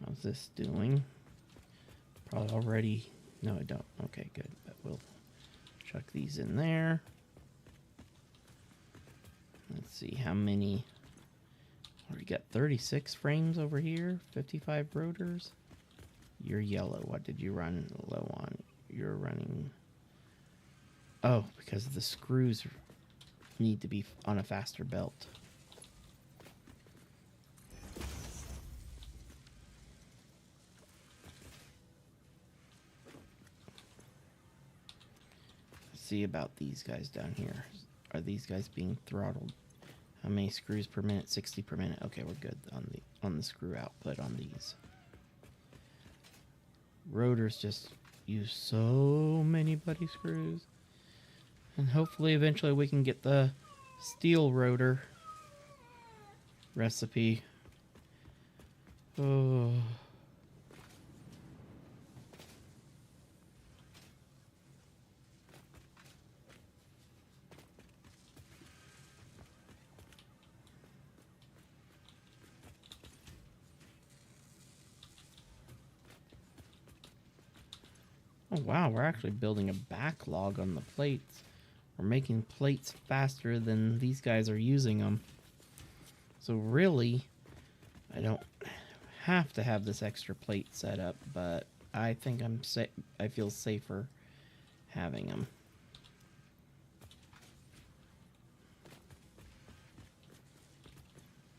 How's this doing? Probably already... No, I don't. Okay, good. But we'll chuck these in there. Let's see how many... We got 36 frames over here, 55 rotors. You're yellow. What did you run low on? You're running... Oh, because the screws need to be on a faster belt. Let's see about these guys down here. Are these guys being throttled? How many screws per minute? 60 per minute. Okay, we're good on the screw output on these. Rotors just use so many buddy screws. And hopefully eventually we can get the steel rotor recipe. Oh. Oh wow, we're actually building a backlog on the plates. We're making plates faster than these guys are using them. So really, I don't have to have this extra plate set up, but I think I feel safer having them.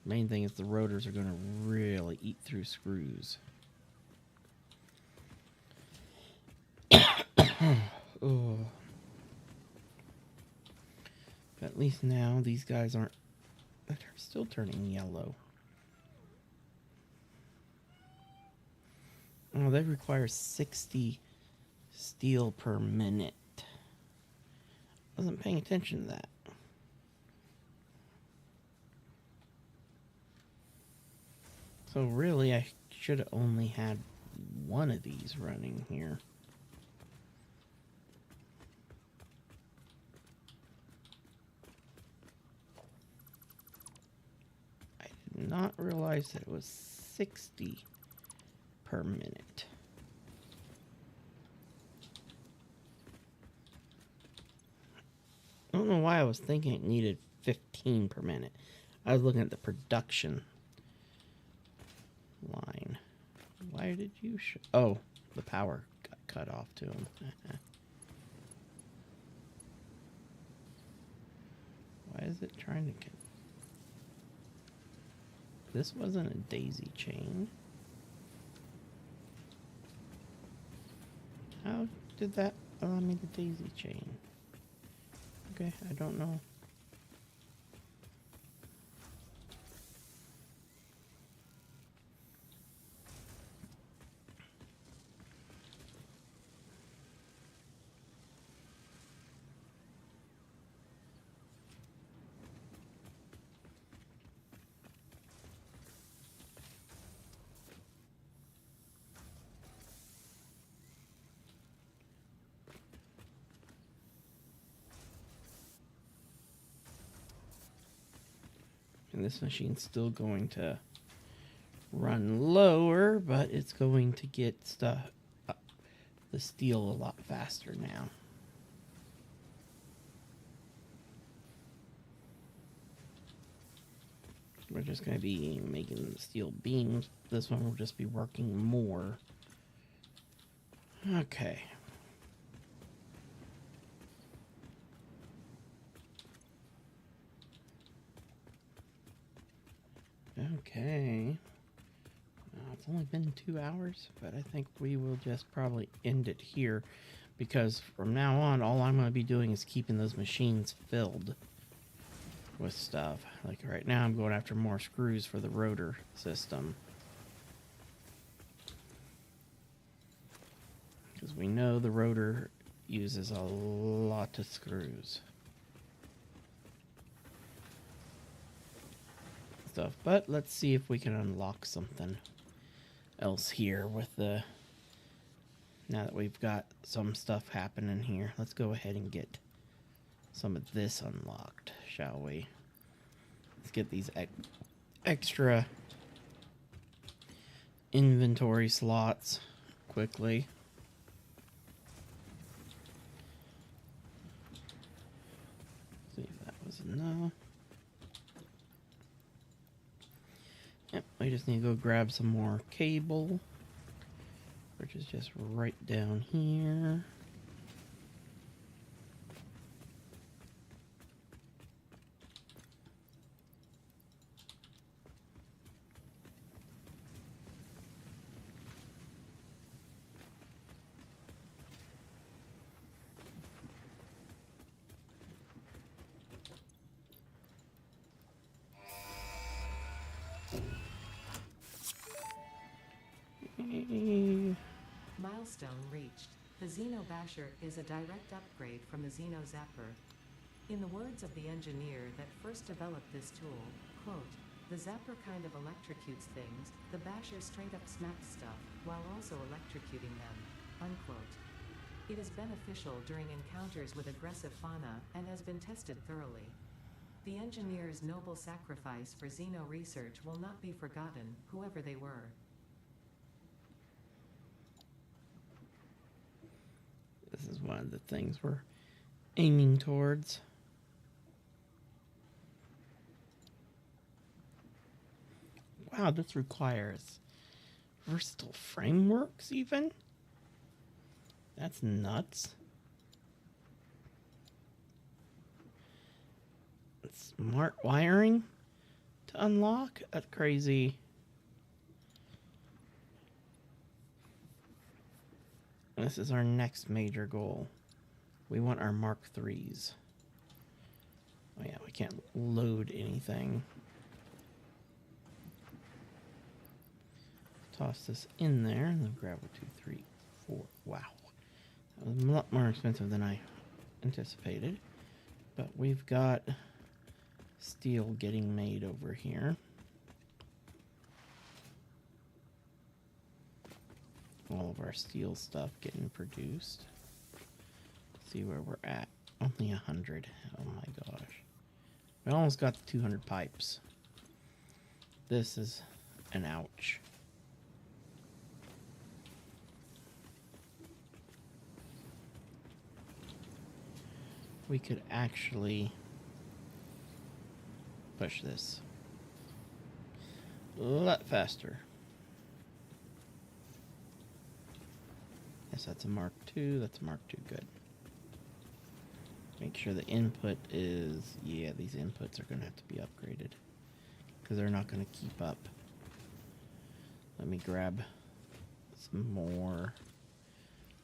Main thing is the rotors are going to really eat through screws. Oh. But at least now these guys aren't... They're still turning yellow. Oh, they require 60 steel per minute. Wasn't paying attention to that. So really, I should have only had one of these running here. Not realize that it was 60 per minute. I don't know why I was thinking it needed 15 per minute. I was looking at the production line. Why did you show? Oh, the power got cut off to him. Why is it trying to get... This wasn't a daisy chain. How did that allow me the daisy chain? Okay, I don't know. And this machine's still going to run lower, but it's going to get the steel a lot faster now. We're just going to be making the steel beams. This one will just be working more. Okay. Okay. It's only been 2 hours, but I think we will just probably end it here, because from now on, all I'm going to be doing is keeping those machines filled with stuff. Like right now, I'm going after more screws for the rotor system, because we know the rotor uses a lot of screws. Stuff, but let's see if we can unlock something else here with the... Now that we've got some stuff happening here, let's go ahead and get some of this unlocked, shall we? Let's get these extra inventory slots quickly. See if that was enough. Yep, we just need to go grab some more cable, which is just right down here. Milestone reached. The Xeno Basher is a direct upgrade from the Xeno Zapper. In the words of the engineer that first developed this tool, quote, "The Zapper kind of electrocutes things, the Basher straight up smacks stuff, while also electrocuting them," unquote. It is beneficial during encounters with aggressive fauna and has been tested thoroughly. The engineer's noble sacrifice for Xeno research will not be forgotten, whoever they were. This is one of the things we're aiming towards. Wow, this requires versatile frameworks even? That's nuts. Smart wiring to unlock? That's crazy. This is our next major goal. We want our Mark IIIs. Oh yeah, we can't load anything. Toss this in there and then grab 1, 2, 3, 4. Wow. That was a lot more expensive than I anticipated. But we've got steel getting made over here. All of our steel stuff getting produced. Let's see where we're at. Only 100. Oh my gosh. We almost got the 200 pipes. This is an ouch. We could actually push this a lot faster. Yes, that's a Mark II. That's a Mark II. Good. Make sure the input is... Yeah, these inputs are going to have to be upgraded, because they're not going to keep up. Let me grab some more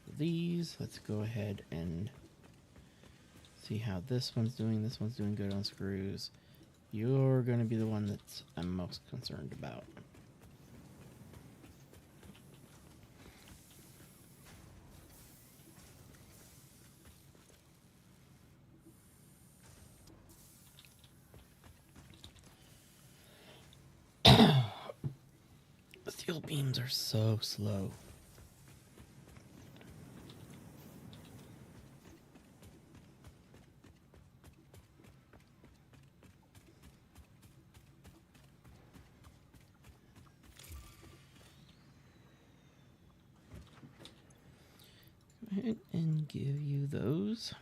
of these. Let's go ahead and see how this one's doing. This one's doing good on screws. You're going to be the one that I'm most concerned about. Steel beams are so slow. Go ahead and give you those.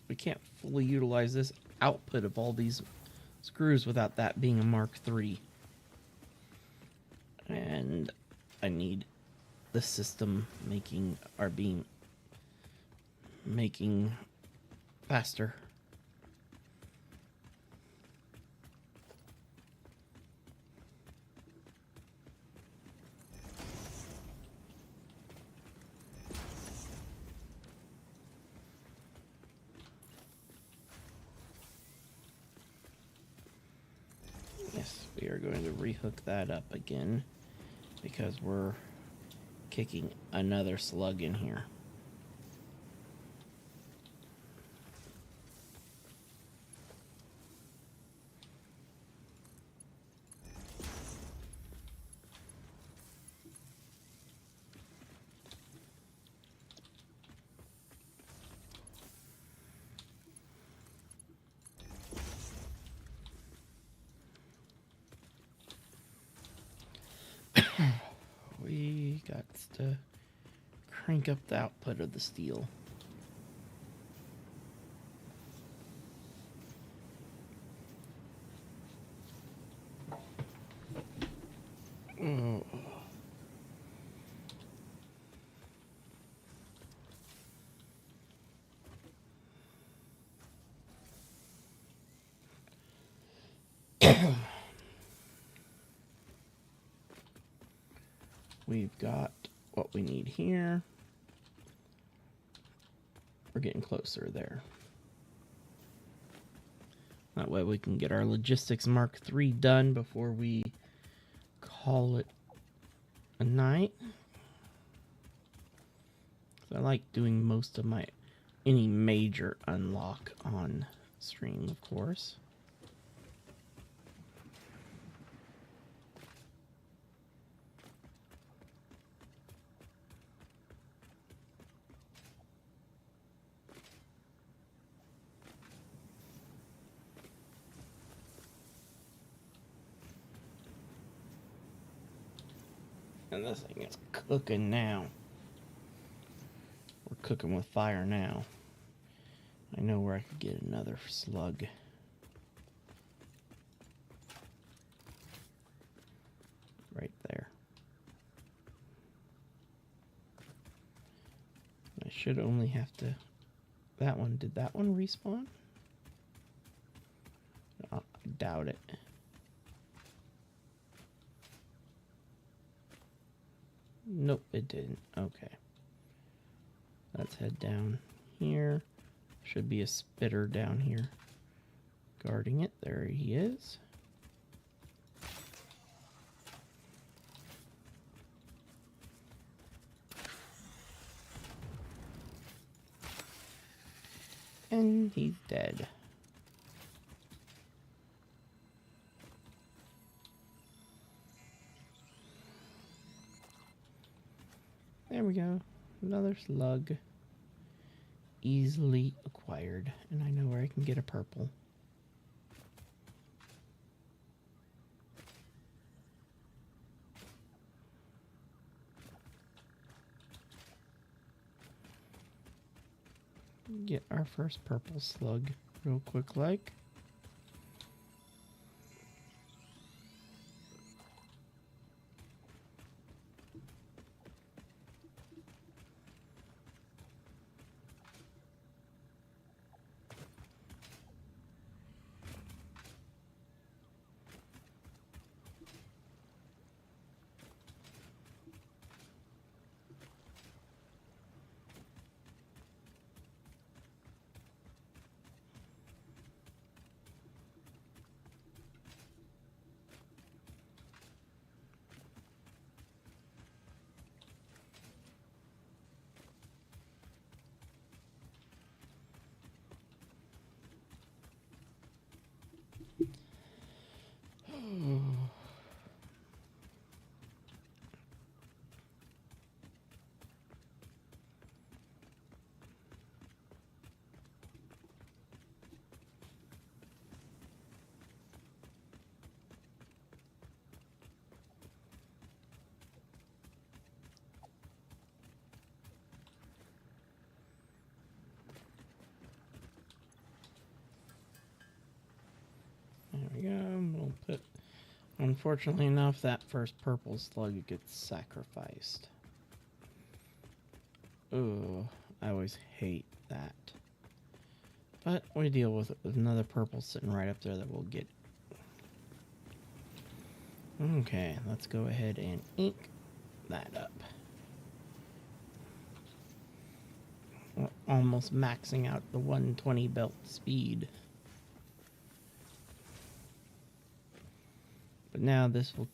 We can't fully utilize this output of all these screws without that being a Mark III. And I need the system making our beam making faster. Yes, we are going to rehook that up again because we're kicking another slug in here. We got to crank up the output of the steel. Oh. We've got what we need here. We're getting closer there. That way we can get our Logistics Mark III done before we call it a night. I like doing most of any major unlock on stream, of course. And this thing is cooking now. We're cooking with fire now. I know where I could get another slug. Right there. I should only have to... That one, did that one respawn? I doubt it. Nope, it didn't. Okay. Let's head down here. Should be a spitter down here guarding it. There he is. And he's dead. There we go. Another slug. Easily acquired. And I know where I can get a purple. get our first purple slug real quick like. There we go. We'll put. Unfortunately enough, that first purple slug gets sacrificed. Ooh, I always hate that. But we deal with it with another purple sitting right up there that we'll get. Okay, let's go ahead and ink that up. We're almost maxing out the 120 belt speed. But now this will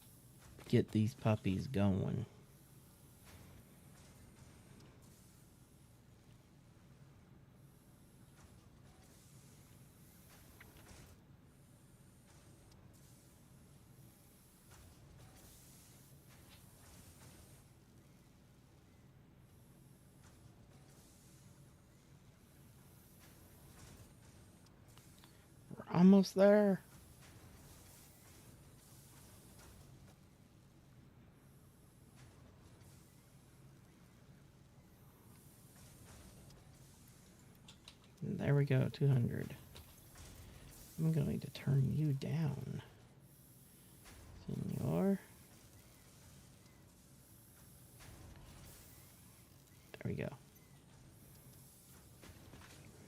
get these puppies going. We're almost there. There we go, 200. I'm going to turn you down, senor. There we go.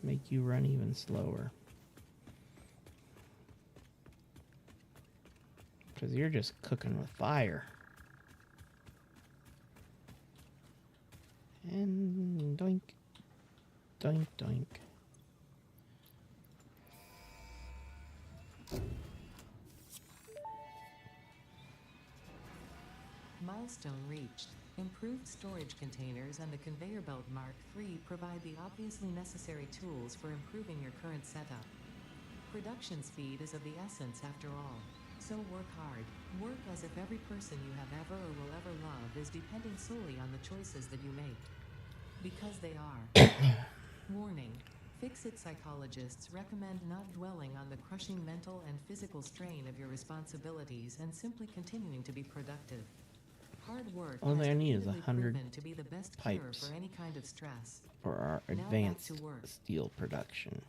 Make you run even slower. Because you're just cooking with fire. And doink, doink, doink. Milestone reached. Improved storage containers and the conveyor belt Mark III provide the obviously necessary tools for improving your current setup. Production speed is of the essence after all. So work hard. Work as if every person you have ever or will ever love is depending solely on the choices that you make. Because they are. Warning. Fix-it psychologists recommend not dwelling on the crushing mental and physical strain of your responsibilities and simply continuing to be productive. Hard work All has I need is repeatedly 100 proven to be the best pipes cure for any kind of stress. for our Now back advanced to work. steel production.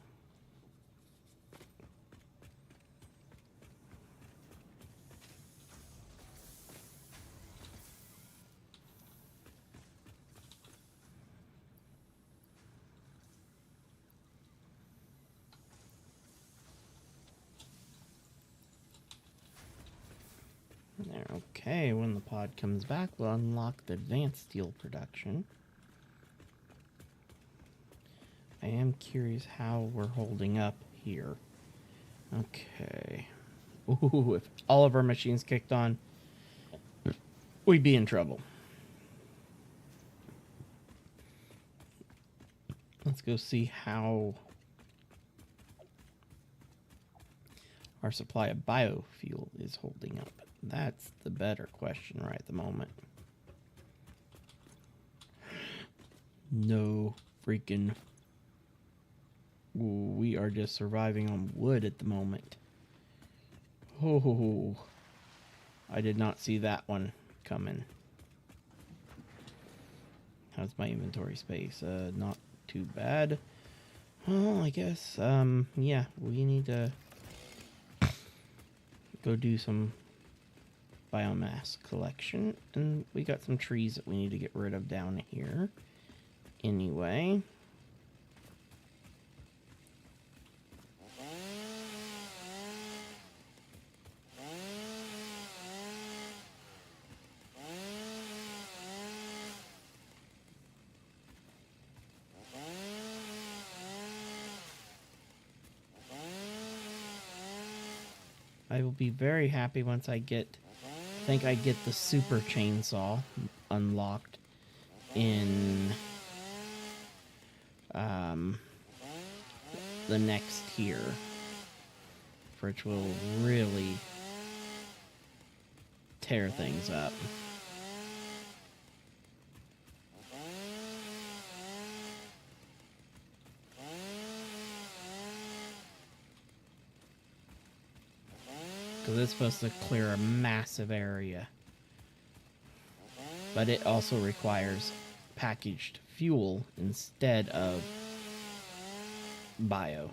There, okay, when the pod comes back, we'll unlock the advanced steel production. I am curious how we're holding up here. Okay. Ooh, if all of our machines kicked on, we'd be in trouble. Let's go see how our supply of biofuel is holding up. That's the better question right at the moment. No freaking... Ooh, we are just surviving on wood at the moment. Oh, I did not see that one coming. How's my inventory space? Not too bad. Well, I guess, yeah, we need to go do some biomass collection, and we got some trees that we need to get rid of down here anyway. I will be very happy once I think I get the super chainsaw unlocked in the next tier, which will really tear things up. Because it's supposed to clear a massive area. But it also requires packaged fuel instead of bio.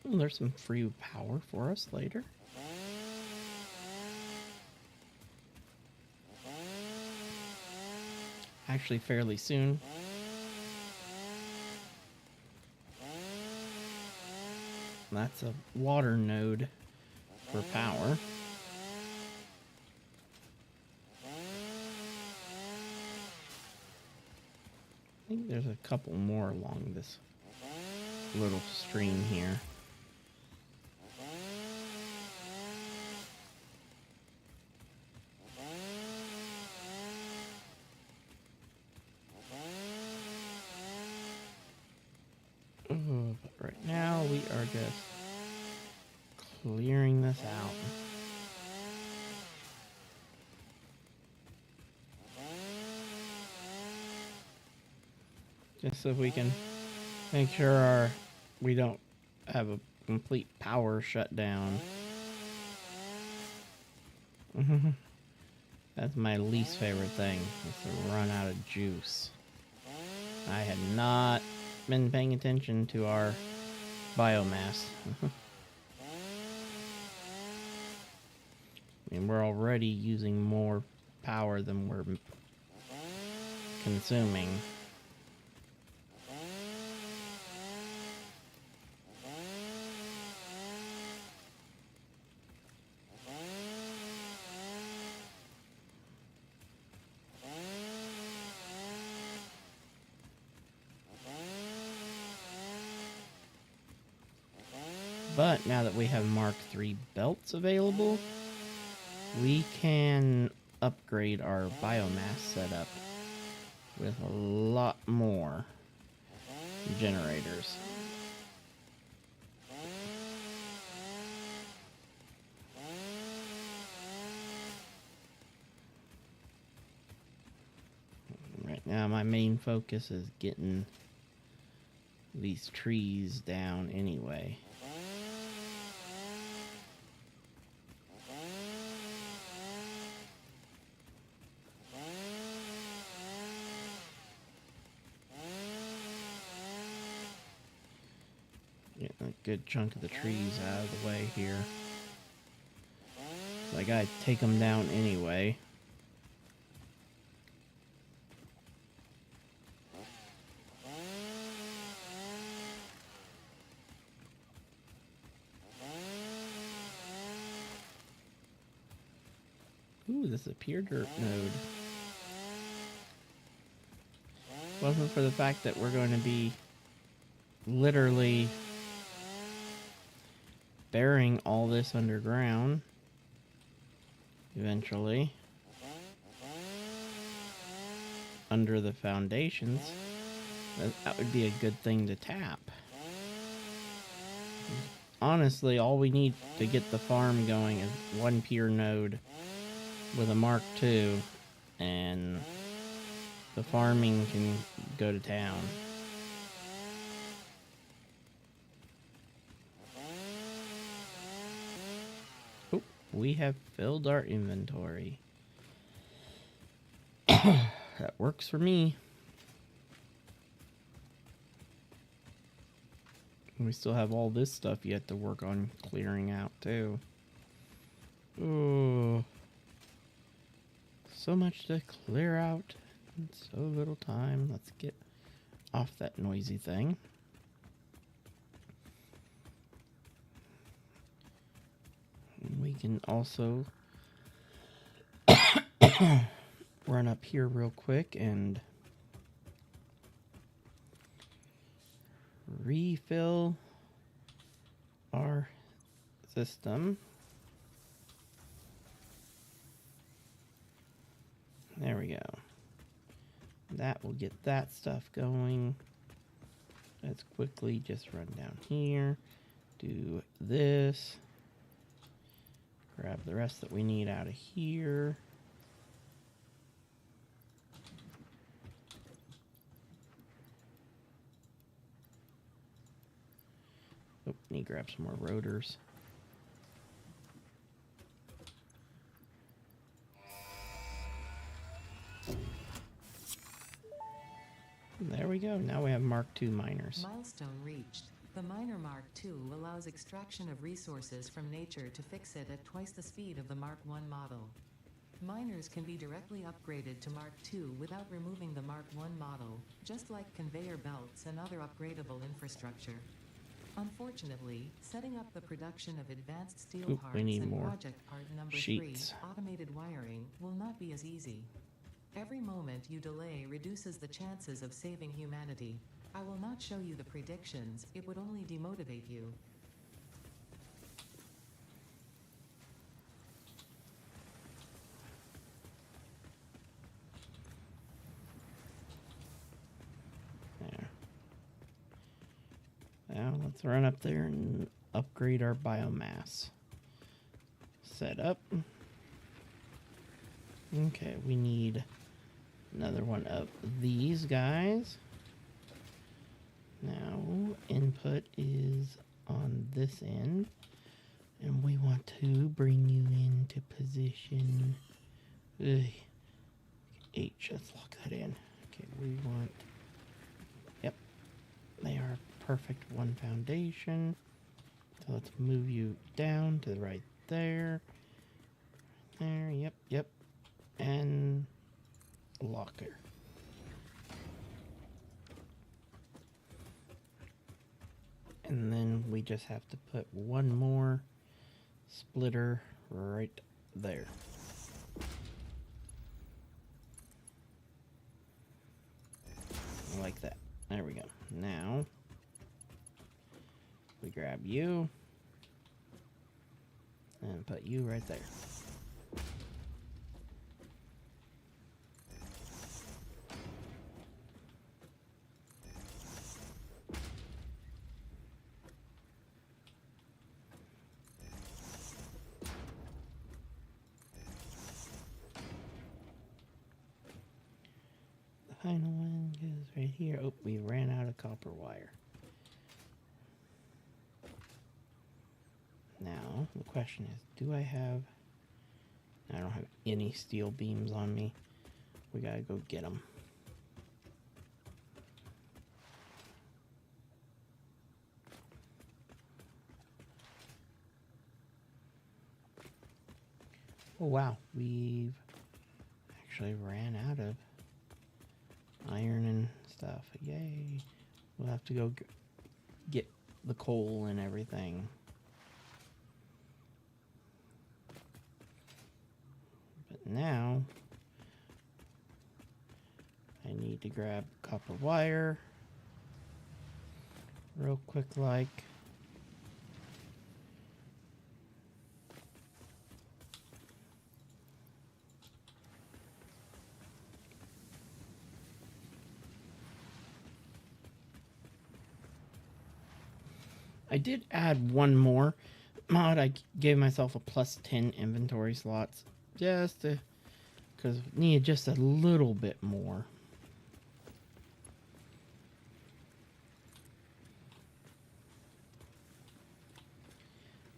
Oh, there's some free power for us later. Actually, fairly soon. That's a water node for power. I think there's a couple more along this little stream here. But right now we are just clearing this out. Just so we can make sure we don't have a complete power shutdown. That's my least favorite thing, is to run out of juice. I had not been paying attention to our biomass. I mean, we're already using more power than we're consuming. But now that we have Mark III belts available, we can upgrade our biomass setup with a lot more generators. Right now my main focus is getting these trees down anyway. good chunk of the trees out of the way here. So I gotta take them down anyway. Ooh, this is a pure dirt node. Wasn't for the fact that we're going to be literally burying all this underground eventually under the foundations, that would be a good thing to tap. Honestly, all we need to get the farm going is one pure node with a Mark II, and the farming can go to town. Oh, we have filled our inventory. That works for me. We still have all this stuff yet to work on clearing out too. Ooh. So much to clear out in so little time. Let's get off that noisy thing. We can also run up here real quick and refill our system. There we go. That will get that stuff going. Let's quickly just run down here, do this, grab the rest that we need out of here. Oh, need to grab some more rotors. There we go. Now we have Mark II miners. Milestone reached. The Miner Mark II allows extraction of resources from nature to fix it at twice the speed of the Mark I model. Miners can be directly upgraded to Mark II without removing the Mark I model, just like conveyor belts and other upgradable infrastructure. Unfortunately, setting up the production of advanced steel parts and project part number 3, automated wiring, will not be as easy. Every moment you delay reduces the chances of saving humanity. I will not show you the predictions, it would only demotivate you. There. Now let's run up there and upgrade our biomass. Set up. Okay, we need another one of these guys. Now, input is on this end, and we want to bring you into position H. Let's lock that in. Okay, we want, yep, they are perfect one foundation. So let's move you down to right there. There, yep. And locker. And then we just have to put one more splitter right there. Like that. There we go. Now we grab you and put you right there. Final one goes right here. Oh, we ran out of copper wire. Now, the question is, do I have... I don't have any steel beams on me. We gotta go get them. Oh wow, we've actually ran out of iron and stuff. Yay. We'll have to go get the coal and everything. But now I need to grab copper wire real quick like. I did add one more mod. I gave myself a plus 10 inventory slots just to, because needed just a little bit more.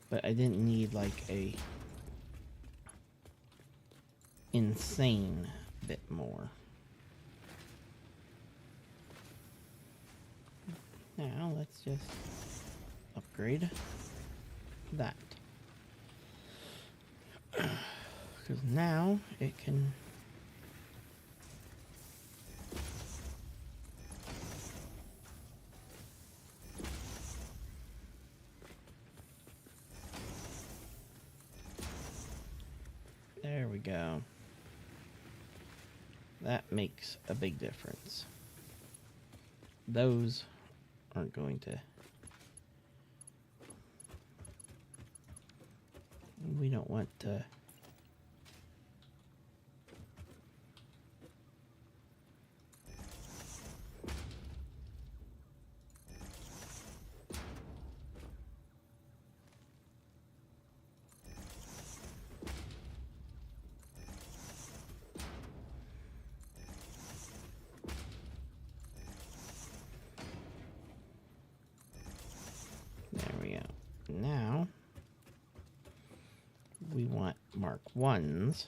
But I didn't need like a insane bit more. Now let's just upgrade that. Because now it can there we go. That makes a big difference. Those aren't going to. We don't want to. There we go. Now we want Mark 1s.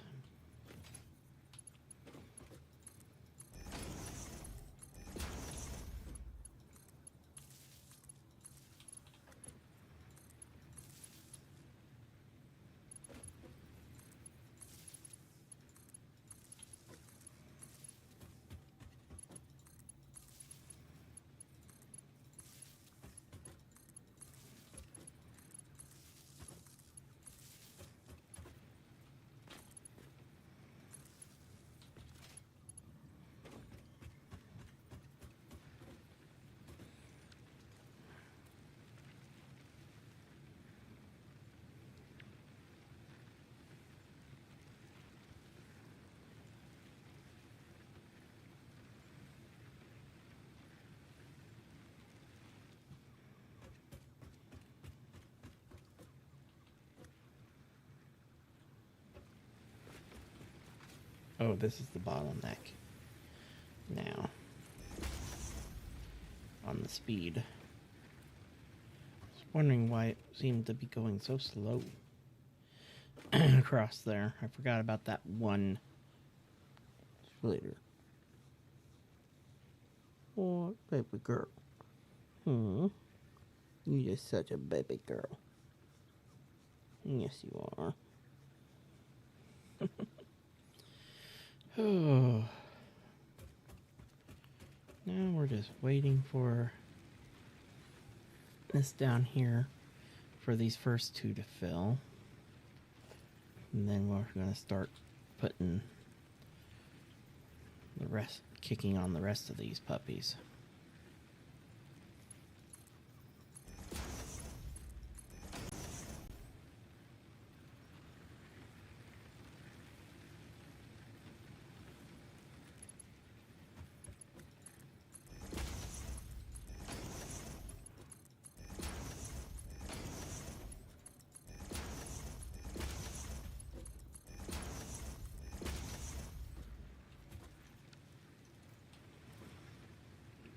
Oh, this is the bottleneck now on the speed. I was wondering why it seemed to be going so slow across there. I forgot about that one splitter. Oh, baby girl. You're just such a baby girl. Yes, you are. Oh. Now we're just waiting for this down here for these first two to fill. And then we're going to start putting the rest, kicking on the rest of these puppies.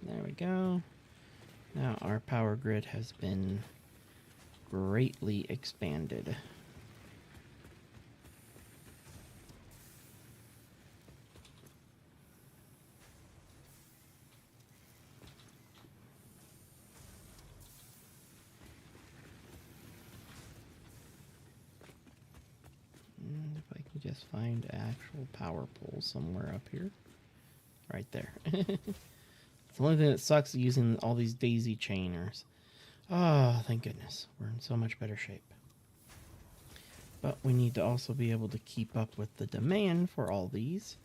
There we go. Now our power grid has been greatly expanded. And if I can Just find actual power pole somewhere up here. Right there. It's the only thing that sucks using all these daisy chainers. Oh, thank goodness. We're in so much better shape. But we need to also be able to keep up with the demand for all these.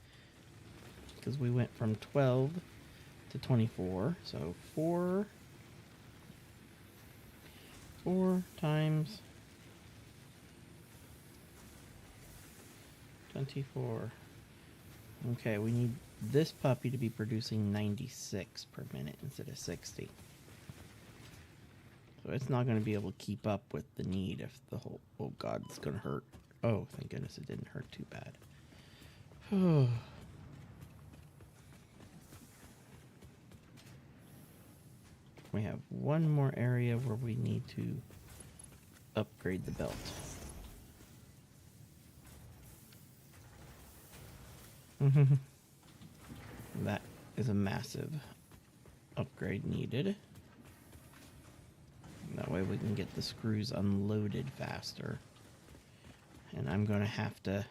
Because we went from 12 to 24. So 4 times 24. Okay, we need this puppy to be producing 96 per minute instead of 60. So it's not going to be able to keep up with the need if the whole... Oh god, it's going to hurt. Oh, thank goodness it didn't hurt too bad. We have one more area where we need to upgrade the belt. That is a massive upgrade needed. That way we can get the screws unloaded faster. And I'm going to have to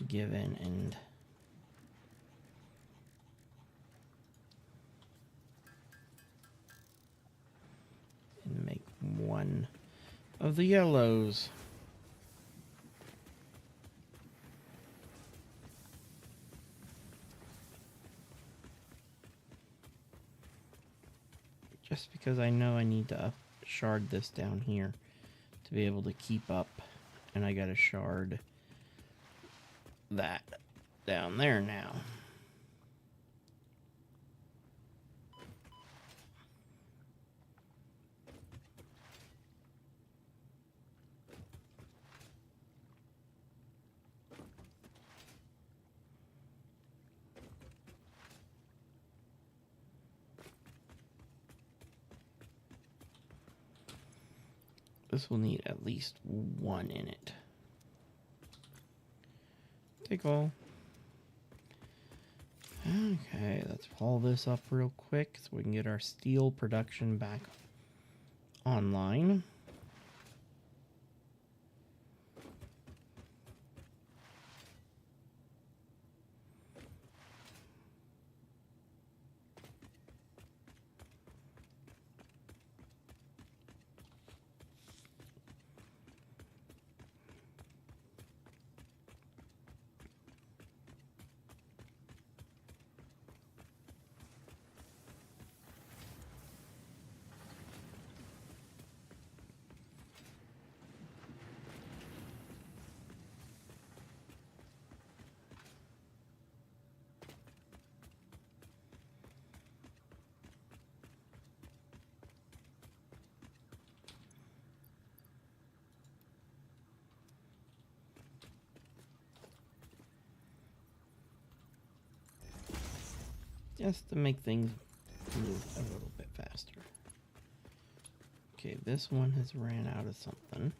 give in and make one of the yellows. Just because I know I need to shard this down here to be able to keep up, and I gotta shard that down there now. This will need at least one in it. Take all. Okay, let's pull this up real quick so we can get our steel production back online. Just to make things move a little bit faster. Okay, this one has ran out of something.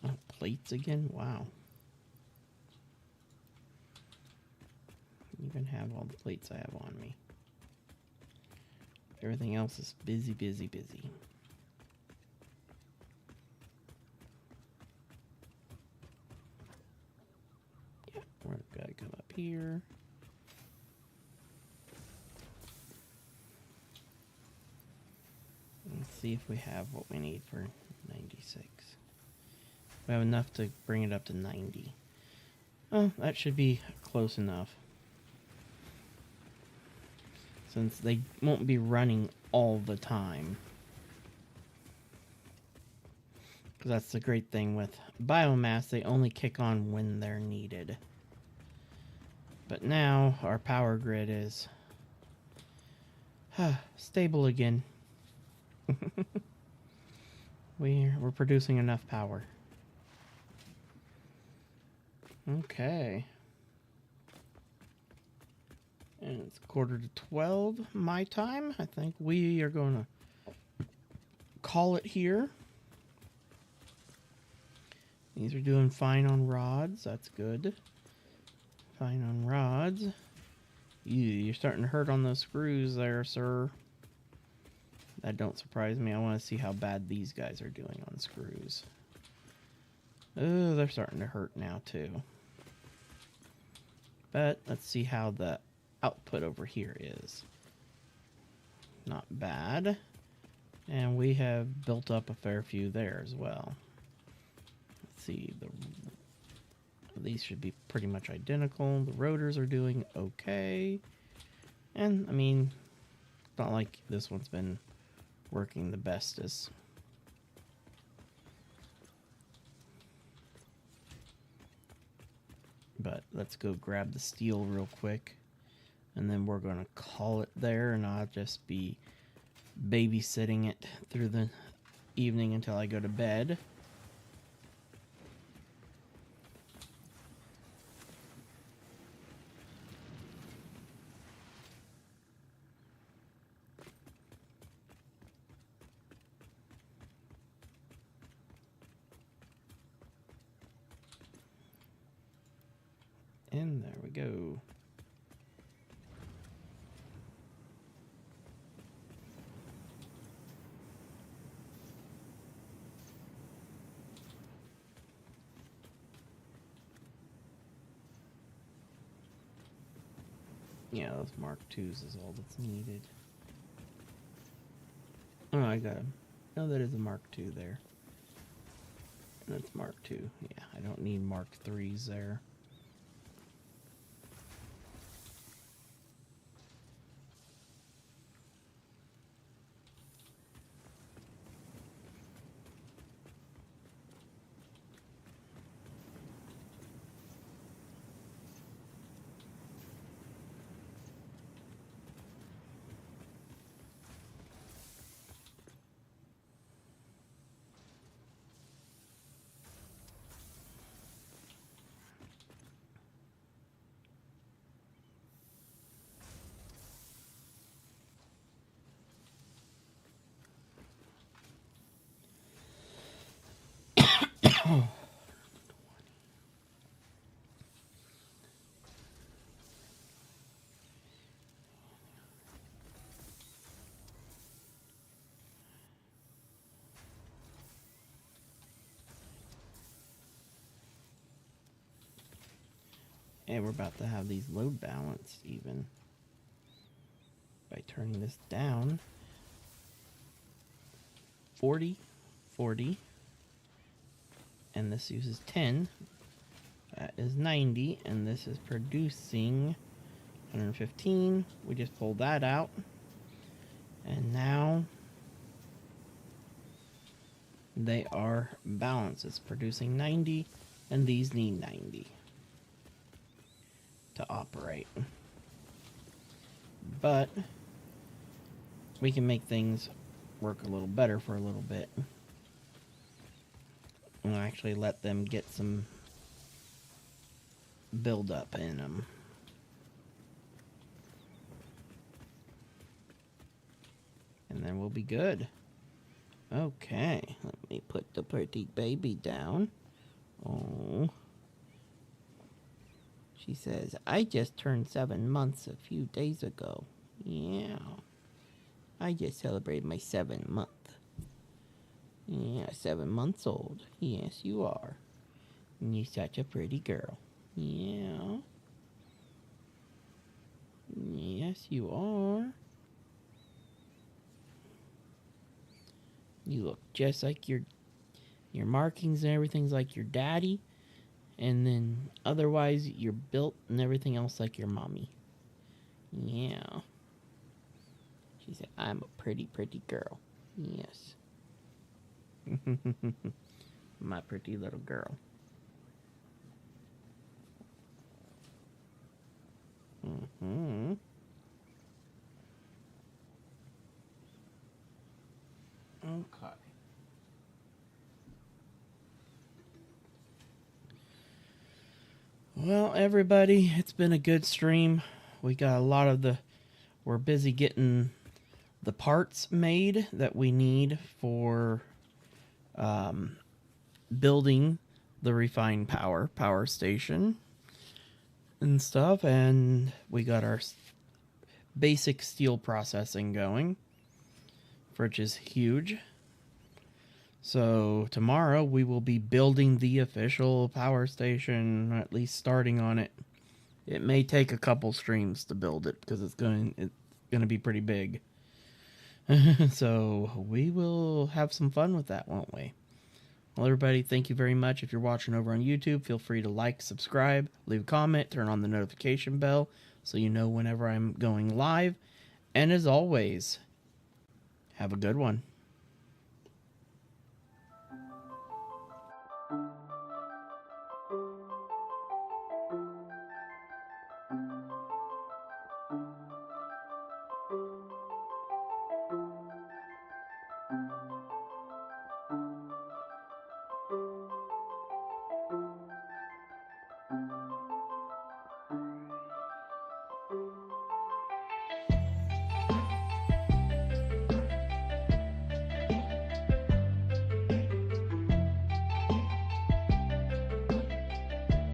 Oh, plates again? Wow. Even have all the plates I have on me. Everything else is busy, busy, busy. Yeah, we're gonna come up here. Let's see if we have what we need for 96. We have enough to bring it up to 90. Oh, that should be close enough. Since they won't be running all the time. Because that's the great thing with biomass, they only kick on when they're needed. But now our power grid is stable again. We're producing enough power. Okay. And it's 11:45 my time. I think we are going to call it here. These are doing fine on rods. That's good. Fine on rods. You're starting to hurt on those screws there, sir. That don't surprise me. I want to see how bad these guys are doing on screws. Oh, they're starting to hurt now too. But let's see how the output over here is. Not bad. And we have built up a fair few there as well. Let's see, these should be pretty much identical. The rotors are doing okay. And, I mean, it's not like this one's been working the bestest. But let's go grab the steel real quick. And then we're going to call it there. And I'll just be babysitting it through the evening until I go to bed. And there we go. Yeah, those Mark IIs is all that's needed. Oh, I got him. No, that is a Mark II there. And that's Mark II. Yeah, I don't need Mark IIIs there. And we're about to have these load balanced even by turning this down 40, 40, and this uses 10. That is 90, and this is producing 115. We just pulled that out, and now they are balanced. It's producing 90, and these need 90 to operate. But we can make things work a little better for a little bit. We'll actually let them get some build up in them. And then we'll be good. Okay, let me put the pretty baby down. Oh. She says, I just turned 7 months a few days ago. Yeah. I just celebrated my 7th month. Yeah, 7 months old. Yes, you are. And you're such a pretty girl. Yeah. Yes, you are. You look just like your markings and everything's like your daddy. And then otherwise you're built and everything else like your mommy. Yeah. She said, I'm a pretty, pretty girl. Yes. My pretty little girl. Mm-hmm. Okay. Well, everybody, it's been a good stream. We got a lot of we're busy getting the parts made that we need for building the refined power station and stuff. And we got our basic steel processing going, which is huge. So tomorrow we will be building the official power station, at least starting on it. It may take a couple streams to build it because it's going to be pretty big. So we will have some fun with that, won't we? Well, everybody, thank you very much. If you're watching over on YouTube, feel free to like, subscribe, leave a comment, turn on the notification bell so you know whenever I'm going live. And as always, have a good one.